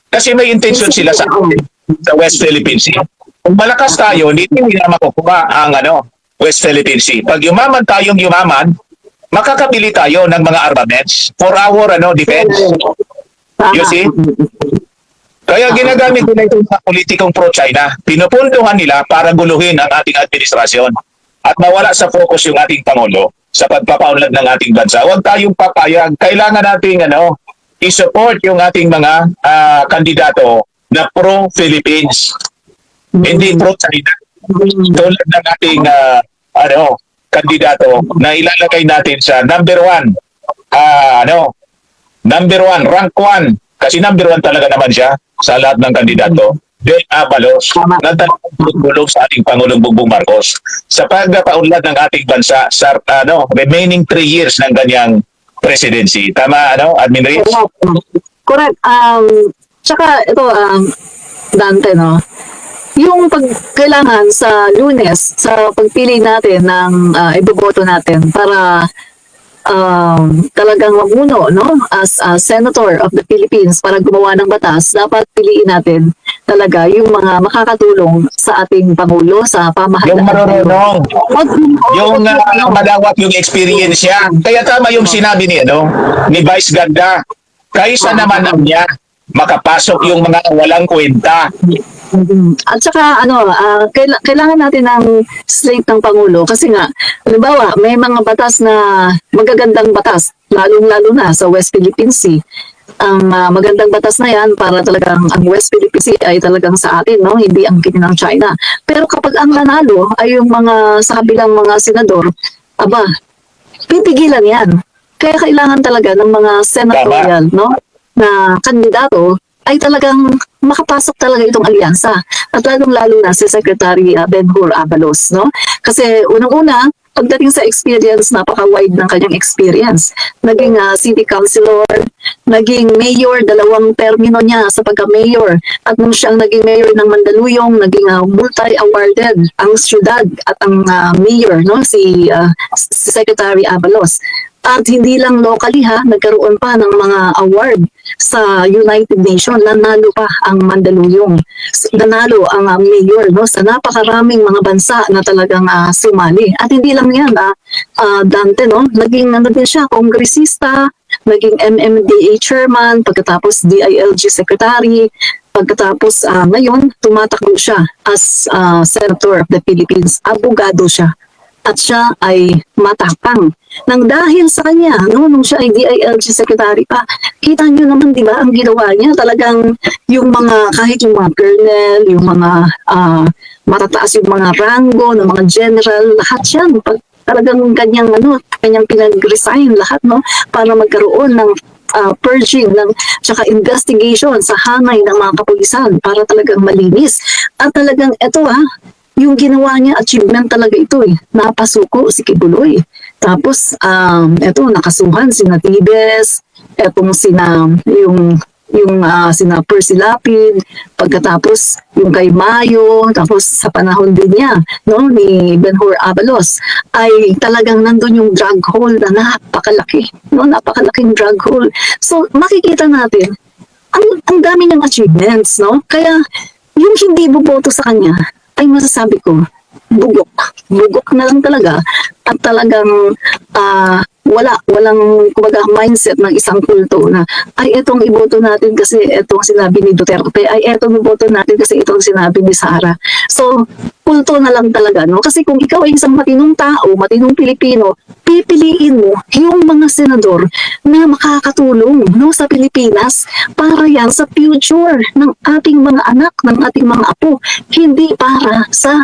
Kasi may intention sila sa West Philippine Sea. Kung malakas tayo, hindi nila makukuha ang West Philippine Sea. Pag yumaman tayong yumaman, makakabili tayo ng mga armaments for our defense. You see? Kaya ginagamit nila itong mga politikong pro-China. Pinupunduhan nila para guluhin ang ating administrasyon at mawala sa focus yung ating Pangulo sa pagpapaunlad ng ating bansa. Huwag tayong papayag. Kailangan nating i-support yung ating mga kandidato na pro-Philippines. Hindi pro-China. Tulad ng ating kandidato na ilalagay natin sa number one, rank one. Kasi number one talaga naman siya sa lahat ng kandidato. Ben Abalos, na tulong sa ating Pangulong Bongbong Marcos sa pagpapaunlad ng ating bansa sa remaining 3 years ng kanyang presidency. Tama, Admin Rich? Correct. Tsaka ito, Dante, no? Yung kailangan sa Lunes, sa pagpili natin ng iboboto natin para talagang mamuno, no? As a Senator of the Philippines para gumawa ng batas, dapat piliin natin talaga yung mga makakatulong sa ating Pangulo sa pamahalaan. Yung marunong. Yung malawak yung experience niya. Kaya tama yung sinabi ni Vice Ganda. Kaysa naman niya makapasok yung mga walang kwenta. At saka kailangan natin ng slate ng Pangulo kasi nga, halimbawa, may mga batas na magagandang batas, lalong-lalo na sa West Philippine Sea. Ang magandang batas na yan para talagang ang West Philippine Sea ay talagang sa atin, no? Hindi ang kinin ng China. Pero kapag ang nanalo ay yung mga sa kabilang mga senador, pipigilan yan. Kaya kailangan talaga ng mga senatorial, no, na kandidato ay talagang makapasok talaga itong alyansa. At lalong-lalo na si Secretary Ben-Hur Abalos, no? Kasi unang-una, pagdating sa experience, napaka-wide ng kanyang experience. Naging city councilor, naging mayor, 2 termino niya sa pagka-mayor. At nung siyang naging mayor ng Mandaluyong, naging multi-awarded ang syudad at ang mayor, no? Si Secretary Abalos. At hindi lang locally nagkaroon pa ng mga award sa United Nations. Nanalo pa ang Mandaluyong. Nanalo ang mayor, no, sa napakaraming mga bansa na talagang sumali. At hindi lang yan, Dante, no, naging din siya kongresista, naging MMDA chairman, pagkatapos DILG secretary, pagkatapos ngayon tumatakbo siya as Senator of the Philippines. Abogado siya. At siya ay matapang. Nang dahil sa kanya, no, nung siya ay DILG secretary pa, kita niyo naman, di ba, ang ginawa niya, talagang yung mga, kahit yung mga colonel, yung mga matataas yung mga rango, ng mga general, lahat yan, talagang kanyang pinag-resign lahat, no, para magkaroon ng purging ng tsaka investigation sa hangay ng mga kapulisan para talagang malinis. At talagang ito yung ginawa niya, achievement talaga ito Napasuko si Kibuloy. Tapos, eto, nakasuhan sina Tibes, etong sina Percy Lapid, pagkatapos yung kay Mayo, tapos sa panahon din niya, no, ni Ben-Hur Abalos, ay talagang nandun yung drug hole na napakalaki, no, napakalaking drug hole. So, makikita natin, ang dami niyang achievements, no? Kaya, yung hindi boboto sa kanya, ay masasabi ko, bugok na lang talaga at talagang walang kumbaga mindset ng isang kulto na ay etong iboto natin kasi etong sinabi ni Duterte, ay etong iboto natin kasi itong sinabi ni Sara. So, kulto na lang talaga, no? Kasi kung ikaw ay isang matinong tao, matinong Pilipino, pipiliin mo yung mga senador na makakatulong, no, sa Pilipinas para yan sa future ng ating mga anak, ng ating mga apo, hindi para sa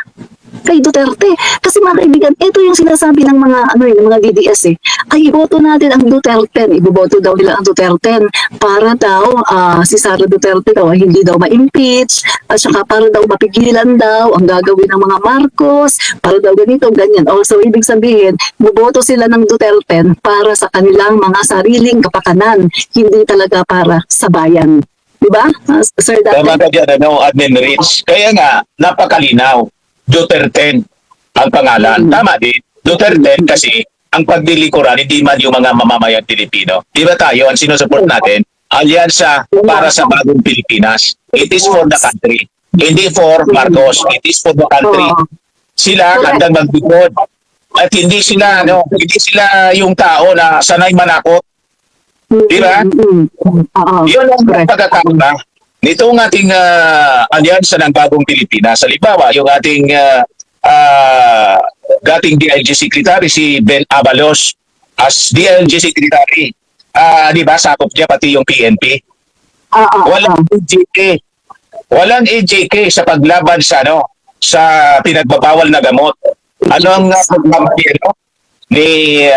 kay Duterte. Kasi mga kaibigan, ito yung sinasabi ng mga ng mga DDS ay iboto natin ang Duterte. Iboboto daw nila ang Duterte para daw si Sara Duterte daw ay hindi daw ma-impeach at saka para daw mapigilan daw ang gagawin ng mga Marcos, para daw ganito, ganyan. So, ibig sabihin, iboboto sila ng Duterte para sa kanilang mga sariling kapakanan, hindi talaga para sa bayan. Diba? Sir Dante? Tama ka dyan, Admin Rich. Kaya nga, napakalinaw. Duterte ang pangalan. Tama din. Duterte kasi ang pagdilikuran, hindi man yung mga mamamayang Pilipino. Di ba tayo, ang sinusupport natin, alyansa para sa bagong Pilipinas. It is for the country. Hindi for Marcos. It is for the country. Sila handang magbukod. At hindi sila yung tao na sanay manakot. Di ba? Yun ang pagkakama nitong ating alyansa ng bagong Pilipinas. Halimbawa, yung ating dating DILG Secretary, si Ben Abalos, as DILG Secretary, di ba, sakop niya pati yung PNP. Walang AJK. Walang AJK sa paglaban sa pinagbabawal na gamot. Ano ang programa ni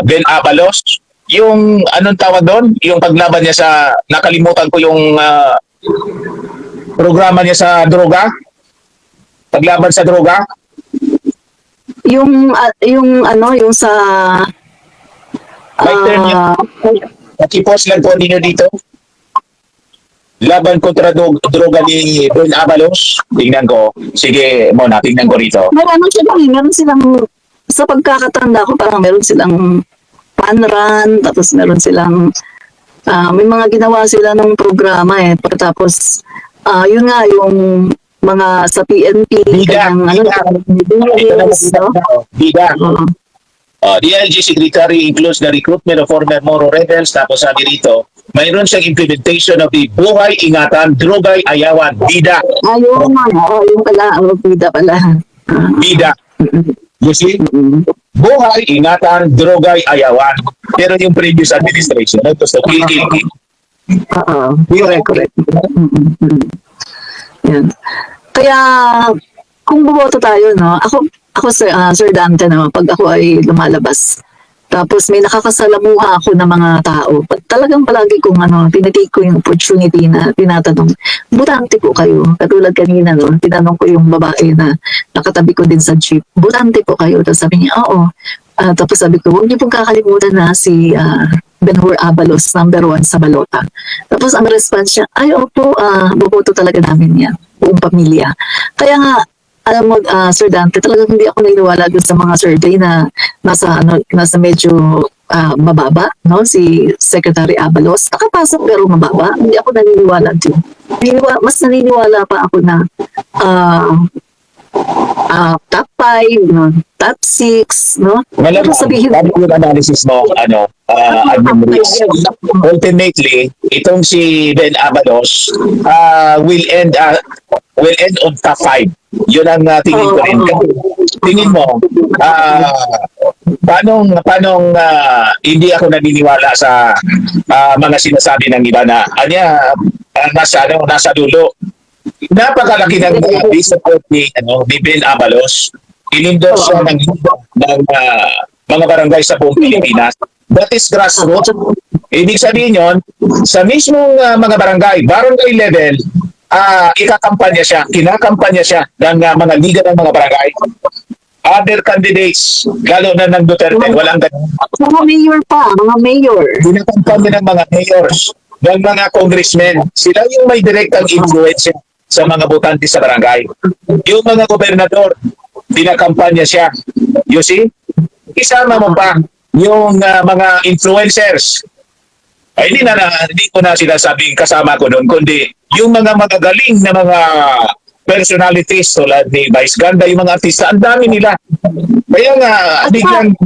Ben Abalos? Yung anong tawag doon? Yung paglaban niya sa, nakalimutan ko yung programa niya sa droga? Paglaban sa droga? Yung sa May term niya. Pakipos lang po ninyo dito. Laban kontra droga ni Ben Abalos. Tingnan ko. Sige, Mona, tingnan ko rito. Meron silang, sa pagkakatanda ko, parang meron silang panran, tapos meron silang may mga ginawa sila ng programa pagkatapos yun nga yung mga sa PNP Bida. DILG Secretary includes the recruitment of former Moro rebels. Tapos sabi rito, mayroon siyang implementation of the Buhay Ingatan Drogay Ayawan. Bida. Yung pala, Bida pala. Bida. You see? Buhay, Ingatan, Drogay, Ayawan. Pero yung previous administration, ito sa PNP. Correct. Yan. Kaya, kung buboto tayo, no, ako Sir Dante, no, pag ako ay lumalabas, tapos may nakakasalamuha ako ng mga tao, talagang palagi kong tinitake ko yung opportunity na tinatanong, butante po kayo. Katulad kanina, no, tinanong ko yung babae na nakatabi ko din sa jeep, butante po kayo. Tapos sabi niya, oo. Tapos sabi ko, huwag niyo pong kakalimutan na si Ben-Hur Abalos, number 1 sa balota. Tapos ang response niya, ay opo, boboto talaga namin yan, buong pamilya. Kaya nga, alam mo, Sir Dante, talagang hindi ako naniniwala dun sa mga survey na nasa medyo mababa, no? Si Secretary Abalos, nakapasok pero mababa. Hindi ako naniniwala dun. Mas naniniwala pa ako na top 5, no? Top 6, no? Pero sabihin Sabi yung analysis mo, Admin Ruiz. Ultimately, itong si Ben Abalos will end on top 5. Yun ang tingin ko rin. Tingin mo, paano hindi ako naniniwala sa mga sinasabi ng iba na nasa dulo. Napakalaki ng support ni Ben Abalos. In-endorse siya ng mga barangay sa buong Pilipinas. That is grassroots. Ibig sabihin yun, sa mismong mga barangay level, kinakampanya siya ng mga liga ng mga barangay. Other candidates, lalo na ng Duterte, walang ganun. mga mayor. Kinakampanya ng mga mayors, ng mga congressmen. Sila yung may direktang influence sa mga botante sa barangay. Yung mga gobernador, pinakampanya siya. You see? Isama mo pa yung mga influencers. Ay, hindi ko na sinasabing kasama ko doon, kundi yung mga magagaling na mga personalities tulad ni Vice Ganda, yung mga artista, ang dami nila. Kaya nga, biglang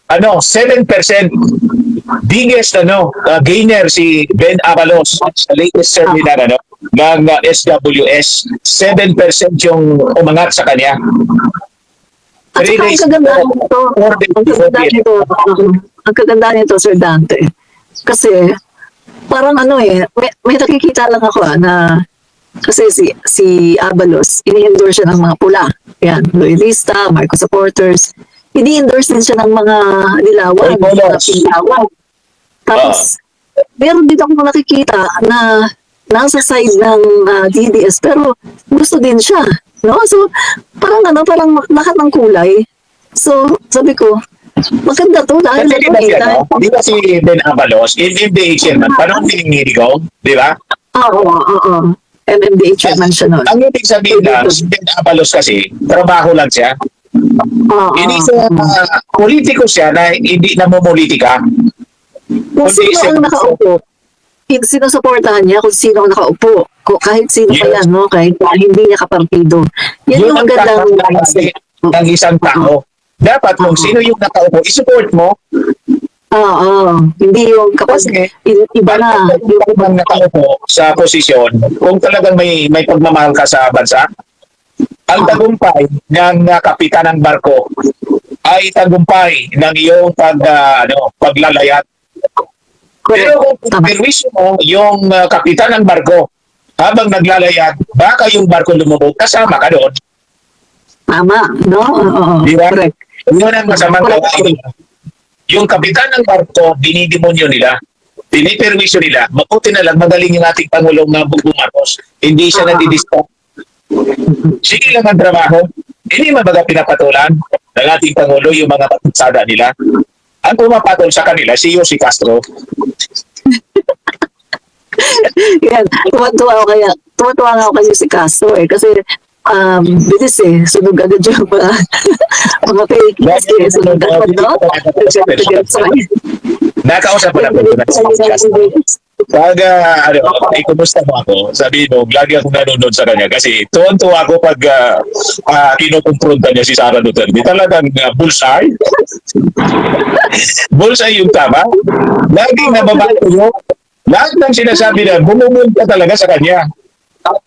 7% biggest gainer si Ben Abalos sa latest survey ng SWS. 7% yung umangat sa kanya. At saka ang kagandaan nito, Sir Dante. Kasi, parang may nakikita lang ako na kasi si Abalos, ini-endorse siya ng mga pula. Yan, loyalista, Marcos supporters. Ini-endorse din siya ng mga dilawan, mga pinawan. Tapos, meron din ako nakikita na nasa side ng DDS, pero gusto din siya. No? So, parang lahat ng kulay. So, sabi ko, maganda to dahil di ba si Ben Abalos, MMDA chairman, parang niningirigaw, di ba? Oo. MMDA chairman siya nun. Ang ibig sabihin lang, si Ben Abalos kasi, trabaho lang siya. Hindi siya, politiko siya na hindi namumolitika. Kung sino ang nakaupo, sinusuportahan niya kung sino ang nakaupo. Kahit sino pa yan, no? Kahit hindi niya kapartido. Yan yung magandang ng isang tao. Dapat kung sino yung nakaupo, isupport mo. Hindi yung kapag iba na. Yung nakaupo sa posisyon, kung talagang may pagmamahal ka sa bansa, ang tagumpay ng kapitan ng barko ay tagumpay ng iyong paglalayat. Pero kung perwisyo mo yung kapitan ng barko habang naglalayag, baka yung barko lumubog, kasama ka doon. Tama, no? Di ba? Correct. Yun ang masamang gawain. Yung kapitan ng barko, dinidemonyo nila, piniperwisyo nila, mabuti na lang, magaling yung ating Pangulong na Bongbong Marcos. Hindi siya nadidistract. Sige lang ang trabaho. Hindi mabaga pinapatulan ng ating Pangulo yung mga patutsada nila. Ang pumapatol sa kanila, si Yossi Castro. Yan, tuwa nga ako kasi si Castro kasi bilis sunog agad yung mga fake news sunog agad, no? Nakausap ko na po na si Castro. Pag, kumusta mo ako, sabihin mo, lagi akong nanonood sa kanya kasi tuwan-tuwa ako pag kinukumpronta niya si Sara Duterte. Talagang bullseye. Bullseye yung tama. Lagi nababato mo. Lahat ng sinasabi na, bumumunta talaga sa kanya.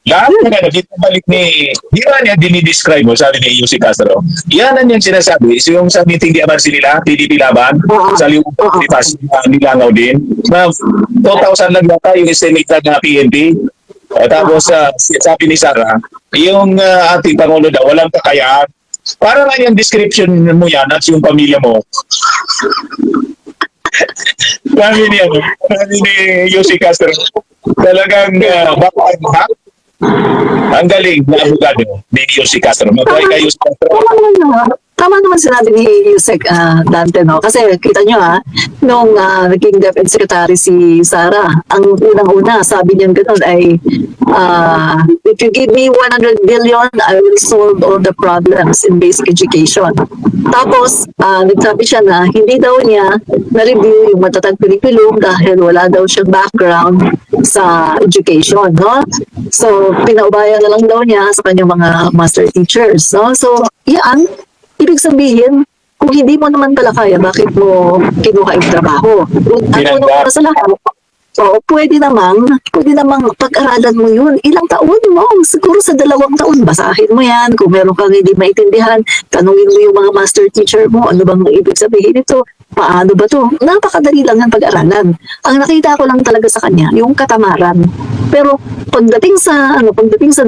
Lahat na balik ni, di ba niya dinidescribe mo, sabi ni Yossi Castro, yan ang yung sinasabi. So yung sa meeting di Amansi nila, PDP Laban, sa liwag nilangaw din, na 2,000 lang yata yung estimate na PNP. Tapos sabi ni Sara, yung ating Pangulo daw, walang kakayaan. Para nga yung description mo yan at yung pamilya mo. Sabi ni Yossi Castro, talagang back. Ang galing na abogado ni Yossi Castro. Mabuhay ka, Yossi Castro. tama naman sinabi ni Yusek Dante, no? Kasi kita nyo nung naging DepEd Secretary si Sara, ang unang-una, sabi niya gano'n ay, if you give me 100 billion, I will solve all the problems in basic education. Tapos, nagsabi siya na hindi daw niya na-review yung matatag curriculum dahil wala daw siyang background sa education, no? So, pinaubayan na lang daw niya sa kanyang mga master teachers, no? So, yan, ibig sabihin, kung hindi mo naman pala kaya, bakit mo kinuha yung trabaho? Ano naman sa lahat? So, pwede namang pag-aralan mo yun. Ilang taon mo? Siguro sa 2 taon, basahin mo yan. Kung meron kang hindi maintindihan, tanungin mo yung mga master teacher mo, ano bang ibig sabihin nito? Paano ba to? Napakadali lang ang pag-aralan. Ang nakita ko lang talaga sa kanya, yung katamaran. Pero pagdating sa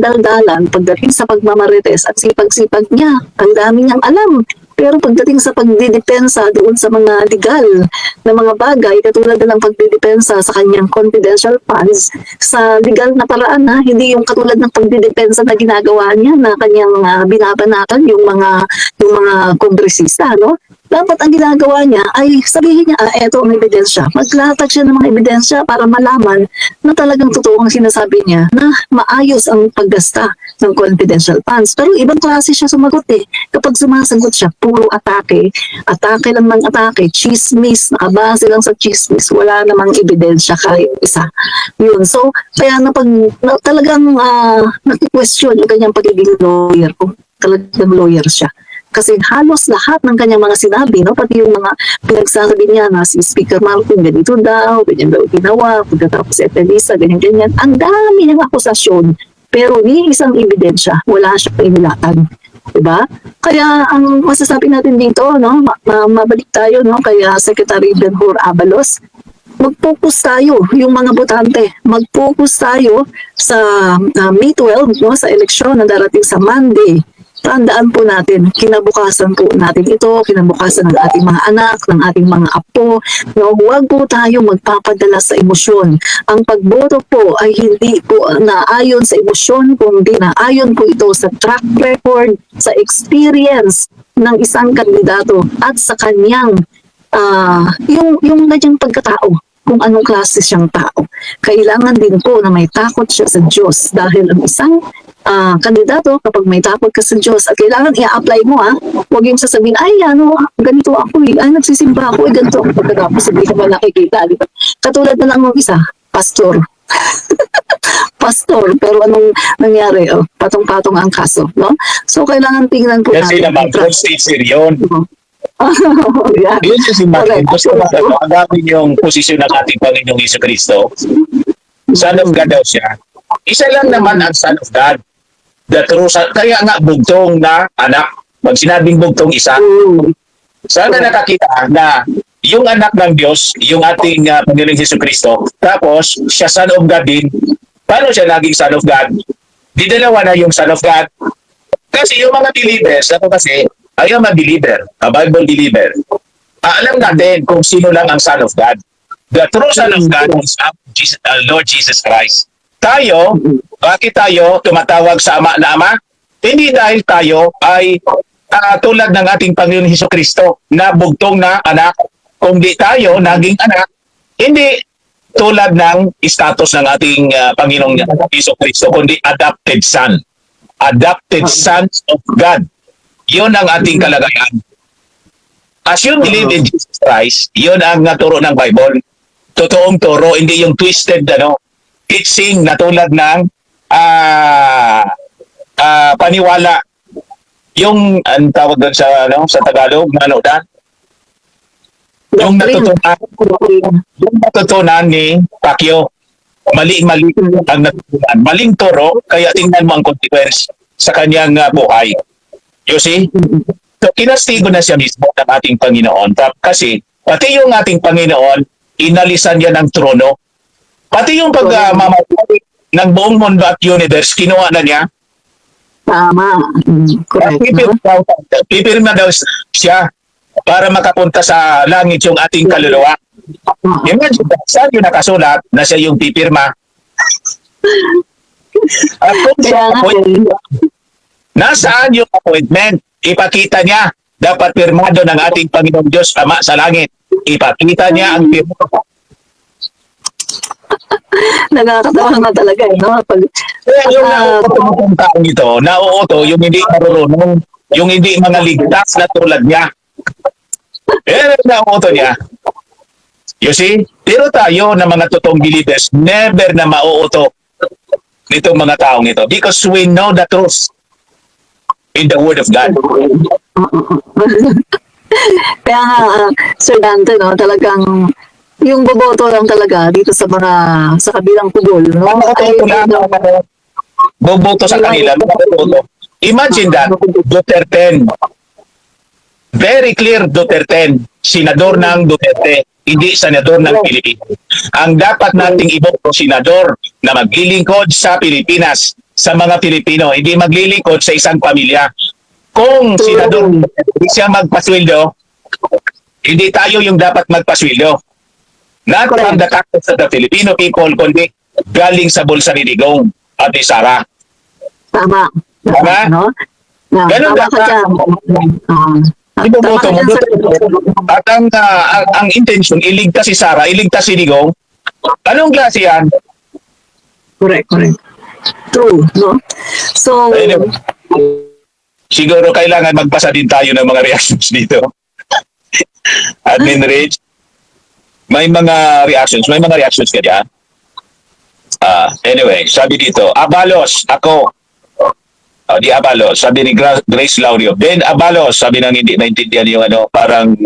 daldalan, pagdating sa pagmamarites at sipag-sipag niya, ang dami niyang alam. Pero pagdating sa pagdidepensa doon sa mga legal na mga bagay, katulad na ng pagdidepensa sa kanyang confidential funds, sa legal na paraan hindi yung katulad ng pagdidepensa na ginagawa niya na kanyang binabanatan yung mga kongresista, no? Dapat ang ginagawa niya ay sabihin niya, eto ang ebidensya. Maglatag siya ng mga ebidensya para malaman na talagang totoo ang sinasabi niya na maayos ang paggasta ng confidential funds. Pero ibang klase siya sumagot Kapag sumasagot siya, puro atake. Atake lang ng atake. Chismis. Nakabase lang sa chismis. Wala namang ebidensya kahit isa. Yun. So, kaya talagang nag-question yung kanyang pagiging lawyer ko. Talagang lawyer siya. Kasi halos lahat ng kanyang mga sinabi, no, pati yung mga pinagsasabi niya na si Speaker Marcos, ganito daw, ganyan daw ginawa, pagkatapos si Etelisa, ganyan-ganyan. Ang dami ng akusasyon, pero ni isang ebidensya, wala siyang inilatag. Diba? Kaya ang masasabi natin dito, no, mabalik tayo, no, kaya Secretary Ben-Hur Abalos, mag-focus tayo, yung mga botante, mag-focus tayo sa May 12, no, sa eleksyon na darating sa Monday. Tandaan po natin, kinabukasan po natin ito, kinabukasan ng ating mga anak, ng ating mga apo, no, huwag po tayo magpapadala sa emosyon. Ang pagboto po ay hindi po naayon sa emosyon, kundi naayon po ito sa track record, sa experience ng isang kandidato at sa kanyang yung kanyang pagkatao, kung anong klase siyang tao. Kailangan din po na may takot siya sa Diyos dahil ang isang kandidato, kapag may takot ka sa Diyos at kailangan i-apply mo huwag yung sasabihin, ay ganito ako ay nagsisimba ako, ganito ako pagkatapos hindi ka ba nakikita, diba? Katulad na lang ng isa, pastor. Pastor, pero anong nangyari? Patong-patong ang kaso, no? So kailangan tingnan po Kasi natin. naman, state yun. Yeah. Yun si Martin. Gusto natin agawin yung posisyon ng ating Panginoong Jesucristo. Son of God daw siya. Isa lang naman ang Son of God. The true son. Kaya nga bugtong na anak. Pag sinabing bugtong isa, sana nakakita na yung anak ng Diyos, yung ating Panginoong Jesucristo, tapos siya Son of God din. Paano siya naging Son of God? Di dalawa na yung Son of God. Kasi yung mga believers, ako kasi, I am a believer, a Bible believer. Alam natin kung sino lang ang Son of God. The true Son of God is Lord Jesus Christ. Tayo, bakit tayo tumatawag sa Ama na Ama? Hindi dahil tayo ay tulad ng ating Panginoon Jesucristo na bugtong na anak. Kung di tayo naging anak, hindi tulad ng status ng ating Panginoong Jesucristo, kundi adopted son. Adopted sons of God. Yun ang ating kalagayan. As you believe in Jesus Christ, yun ang naturo ng Bible. Totoong turo, hindi yung twisted teaching na tulad ng paniwala. Yung ang tawag doon sa Tagalog, yung natutunan ni Pacquiao. Mali-mali ang natutunan. Maling turo, kaya tingnan mo ang consequence sa kanyang buhay. You see? So, kinastigo na siya mismo ng ating Panginoon. Kasi, pati yung ating Panginoon, inalisan niya ng trono. Pati yung pagmamahal ng buong mundo at universe, kinuha na niya. Tama. Correct. Pipirma daw siya para makapunta sa langit yung ating kaluluwa. Imagine, saan yung nakasulat na siya yung pipirma? At kung siya nasaan yung appointment? Ipakita niya dapat pirmado ng ating Panginoong Diyos Ama sa langit. Ipakita niya ang pirma. Nakakatawa na talaga, no? Pag, Kaya yung nauuto ng taong ito, nauuto yung hindi marunong, yung hindi mga ligtas na tulad niya. Yan ang nauuto niya. You see? Pero tayo na mga totoong believers, never na mauuto nitong mga taong ito because we know the truth in the Word of God. Kaya nga, Sir Dante, no, talagang yung boboto lang talaga dito sa mga sa kabilang pugol, no? Boboto lang. Boboto sa kanila. Boboto. Imagine that, Duterte. Very clear Duterte. Senador ng Duterte. Hindi senador ng Pilipinas. Ang dapat nating iboto, senador na maglilingkod sa Pilipinas, sa mga Pilipino, hindi maglilingkod sa isang pamilya. Kung senador hindi siya magpasweldo, hindi tayo yung dapat magpasweldo. Not from the taxes of the Filipino people, kundi galing sa bulsa ni Digong at ni Sara. Tama. Tama? No? Ganun Tama ka dapat. dyan. Iboboto mo. Tama ka dyan, Sir. At ang intention, iligtas si Sara, iligtas si Digong. Anong klase yan? Correct. True, no? So, Anyway, siguro kailangan magpasa din tayo ng mga reactions dito. Admin Rich, may mga reactions ka dyan? Anyway, sabi dito, Abalos, ako. Di Abalos, sabi ni Grace Laurio. Ben Abalos, sabi nang hindi naintindihan yung parang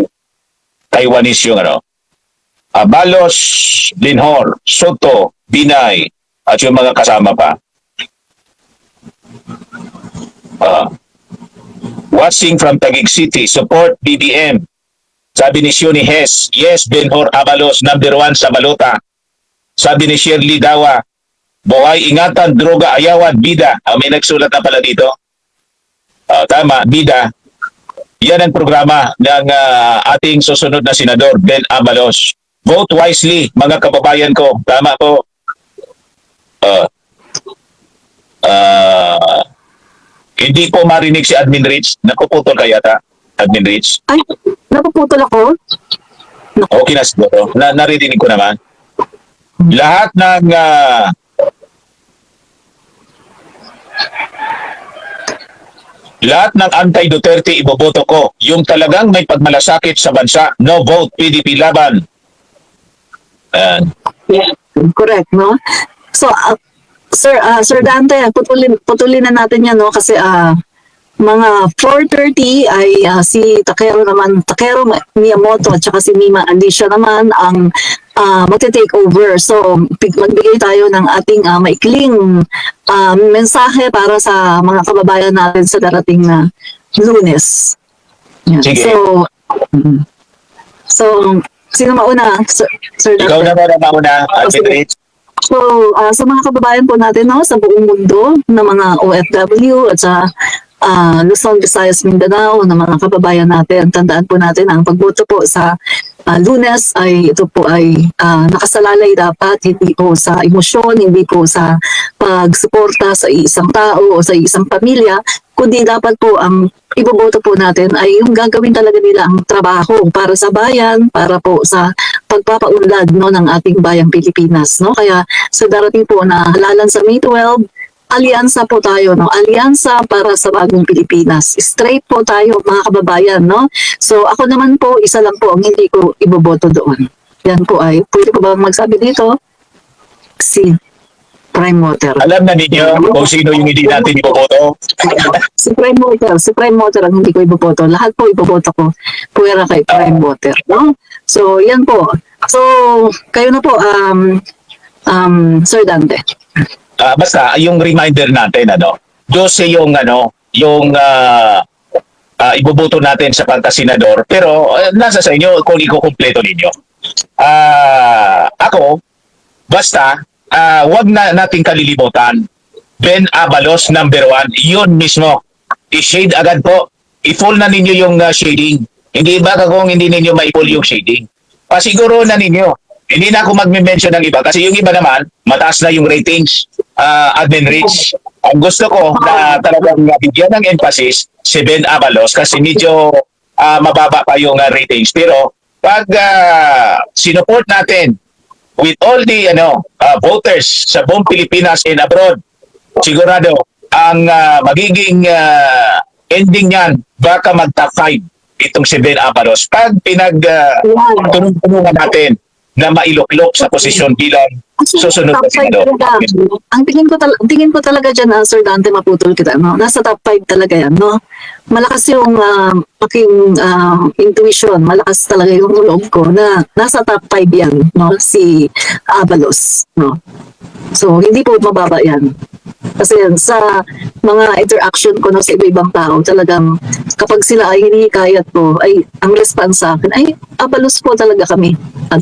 Taiwanese yung Abalos, Linhor, Soto, Binay, at yung mga kasama pa. Watching from Taguig City, support BBM. Sabi ni Sioni Hes, yes, Benhor Abalos, number 1 sa balota. Sabi ni Shirley Dawa, buhay ingatan, droga, ayawan, bida. May nagsulat na pala dito. Tama, bida. Yan ang programa ng ating susunod na senador, Ben Abalos. Vote wisely, mga kababayan ko. Tama po. Hindi po marinig si Admin Rich. Napuputol ka yata, Admin Rich. ay, napuputol ako. Okay na siguro. Narinig ko naman. Lahat ng anti-Duterte iboboto ko. Yung talagang may pagmalasakit sa bansa. No vote, PDP laban. Yeah, correct, no? So, Sir Dante, putulin na natin yan, no? Kasi mga 4:30 ay si Takero Miyamoto at saka si Mima Alicia naman ang magte-take over. So, magbigay tayo ng ating maikling mensahe para sa mga kababayan natin sa darating na Lunes. Yan. Sige. So, sino mauna, Sir Dante? Ikaw na mauna, Admin Rich. So, sa mga kababayan po natin, no, sa buong mundo, na mga OFW at sa Luzon, Visayas, Mindanao, na mga kababayan natin, tandaan po natin ang pagboto po sa Lunes ay ito po ay nakasalalay dapat, hindi po sa emosyon, hindi po sa pagsuporta sa isang tao o sa isang pamilya, kundi dapat po ang iboboto po natin ay yung gagawin talaga nila ang trabaho para sa bayan, para po sa pagpapaunlad, no, ng ating bayang Pilipinas, no? Kaya sa darating po na halalan sa May 12, alyansa po tayo, no? Alyansa para sa bagong Pilipinas. Straight po tayo, mga kababayan, no? So ako naman po, isa lang po ang hindi ko iboboto doon. Yan po ay, pwede ko ba magsabi dito? Si Prime Water. Alam na ninyo kung sino yung hindi natin iboboto. Si Prime Water ang hindi ko iboboto. Lahat po iboboto ko puwera kay Prime Water, no? So, yan po. So, kayo na po, Sir Dante. Basta yung reminder natin, 12 yung iboboto natin sa pagkasenador, pero nasa sa inyo kung ikukumpleto ninyo. Ako, basta wag na nating kalilimutan. Ben Abalos, number 1, yun mismo. I-shade agad po. I-full na ninyo yung shading. Hindi ba kung hindi ninyo ma-full yung shading? Pasiguro na ninyo. Hindi na ako mag-mention ng iba kasi yung iba naman, mataas na yung ratings. Admin Rich, ang gusto ko na talagang bigyan ng emphasis si Ben Abalos kasi medyo mababa pa yung ratings. Pero pag sinuport natin with all the voters sa buong Pilipinas and abroad, sigurado ang magiging ending niyan baka mag-top 5 itong si Ben Abalos pag tunong-tunungan natin na mailuklok sa posisyon bilang susunod na Top five senador. talaga. Ang tingin ko talaga dyan, Sir Dante, maputol kita, no? Nasa top 5 talaga yan, no? Malakas yung aking intuition, malakas talaga yung loob ko na nasa top 5 yan, no? Si Abalos, no? So, hindi po mababa yan. Kasi sa mga interaction ko no, sa iba-ibang tao, talagang kapag sila ay hinihikayat po, ay ang response sa akin, ay Abalos po talaga kami at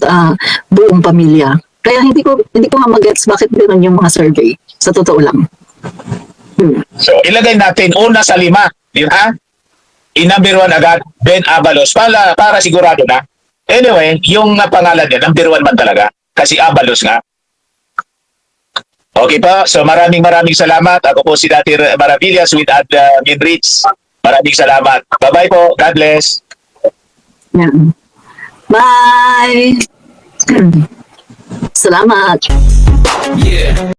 buong pamilya. Kaya hindi ko nga mag-gets bakit gano'n yung mga survey. Sa totoo lang. So, ilagay natin una sa 5, di ba? I-number 1 agad, Ben Abalos, para sigurado na. Anyway, yung pangalan niya, number 1 man talaga. Kasi Abalos nga. Okay po, so maraming salamat. Ako po si Dati Maravillas with Admin Rich. Maraming salamat. Bye-bye po. God bless. Yan. Bye! Salamat!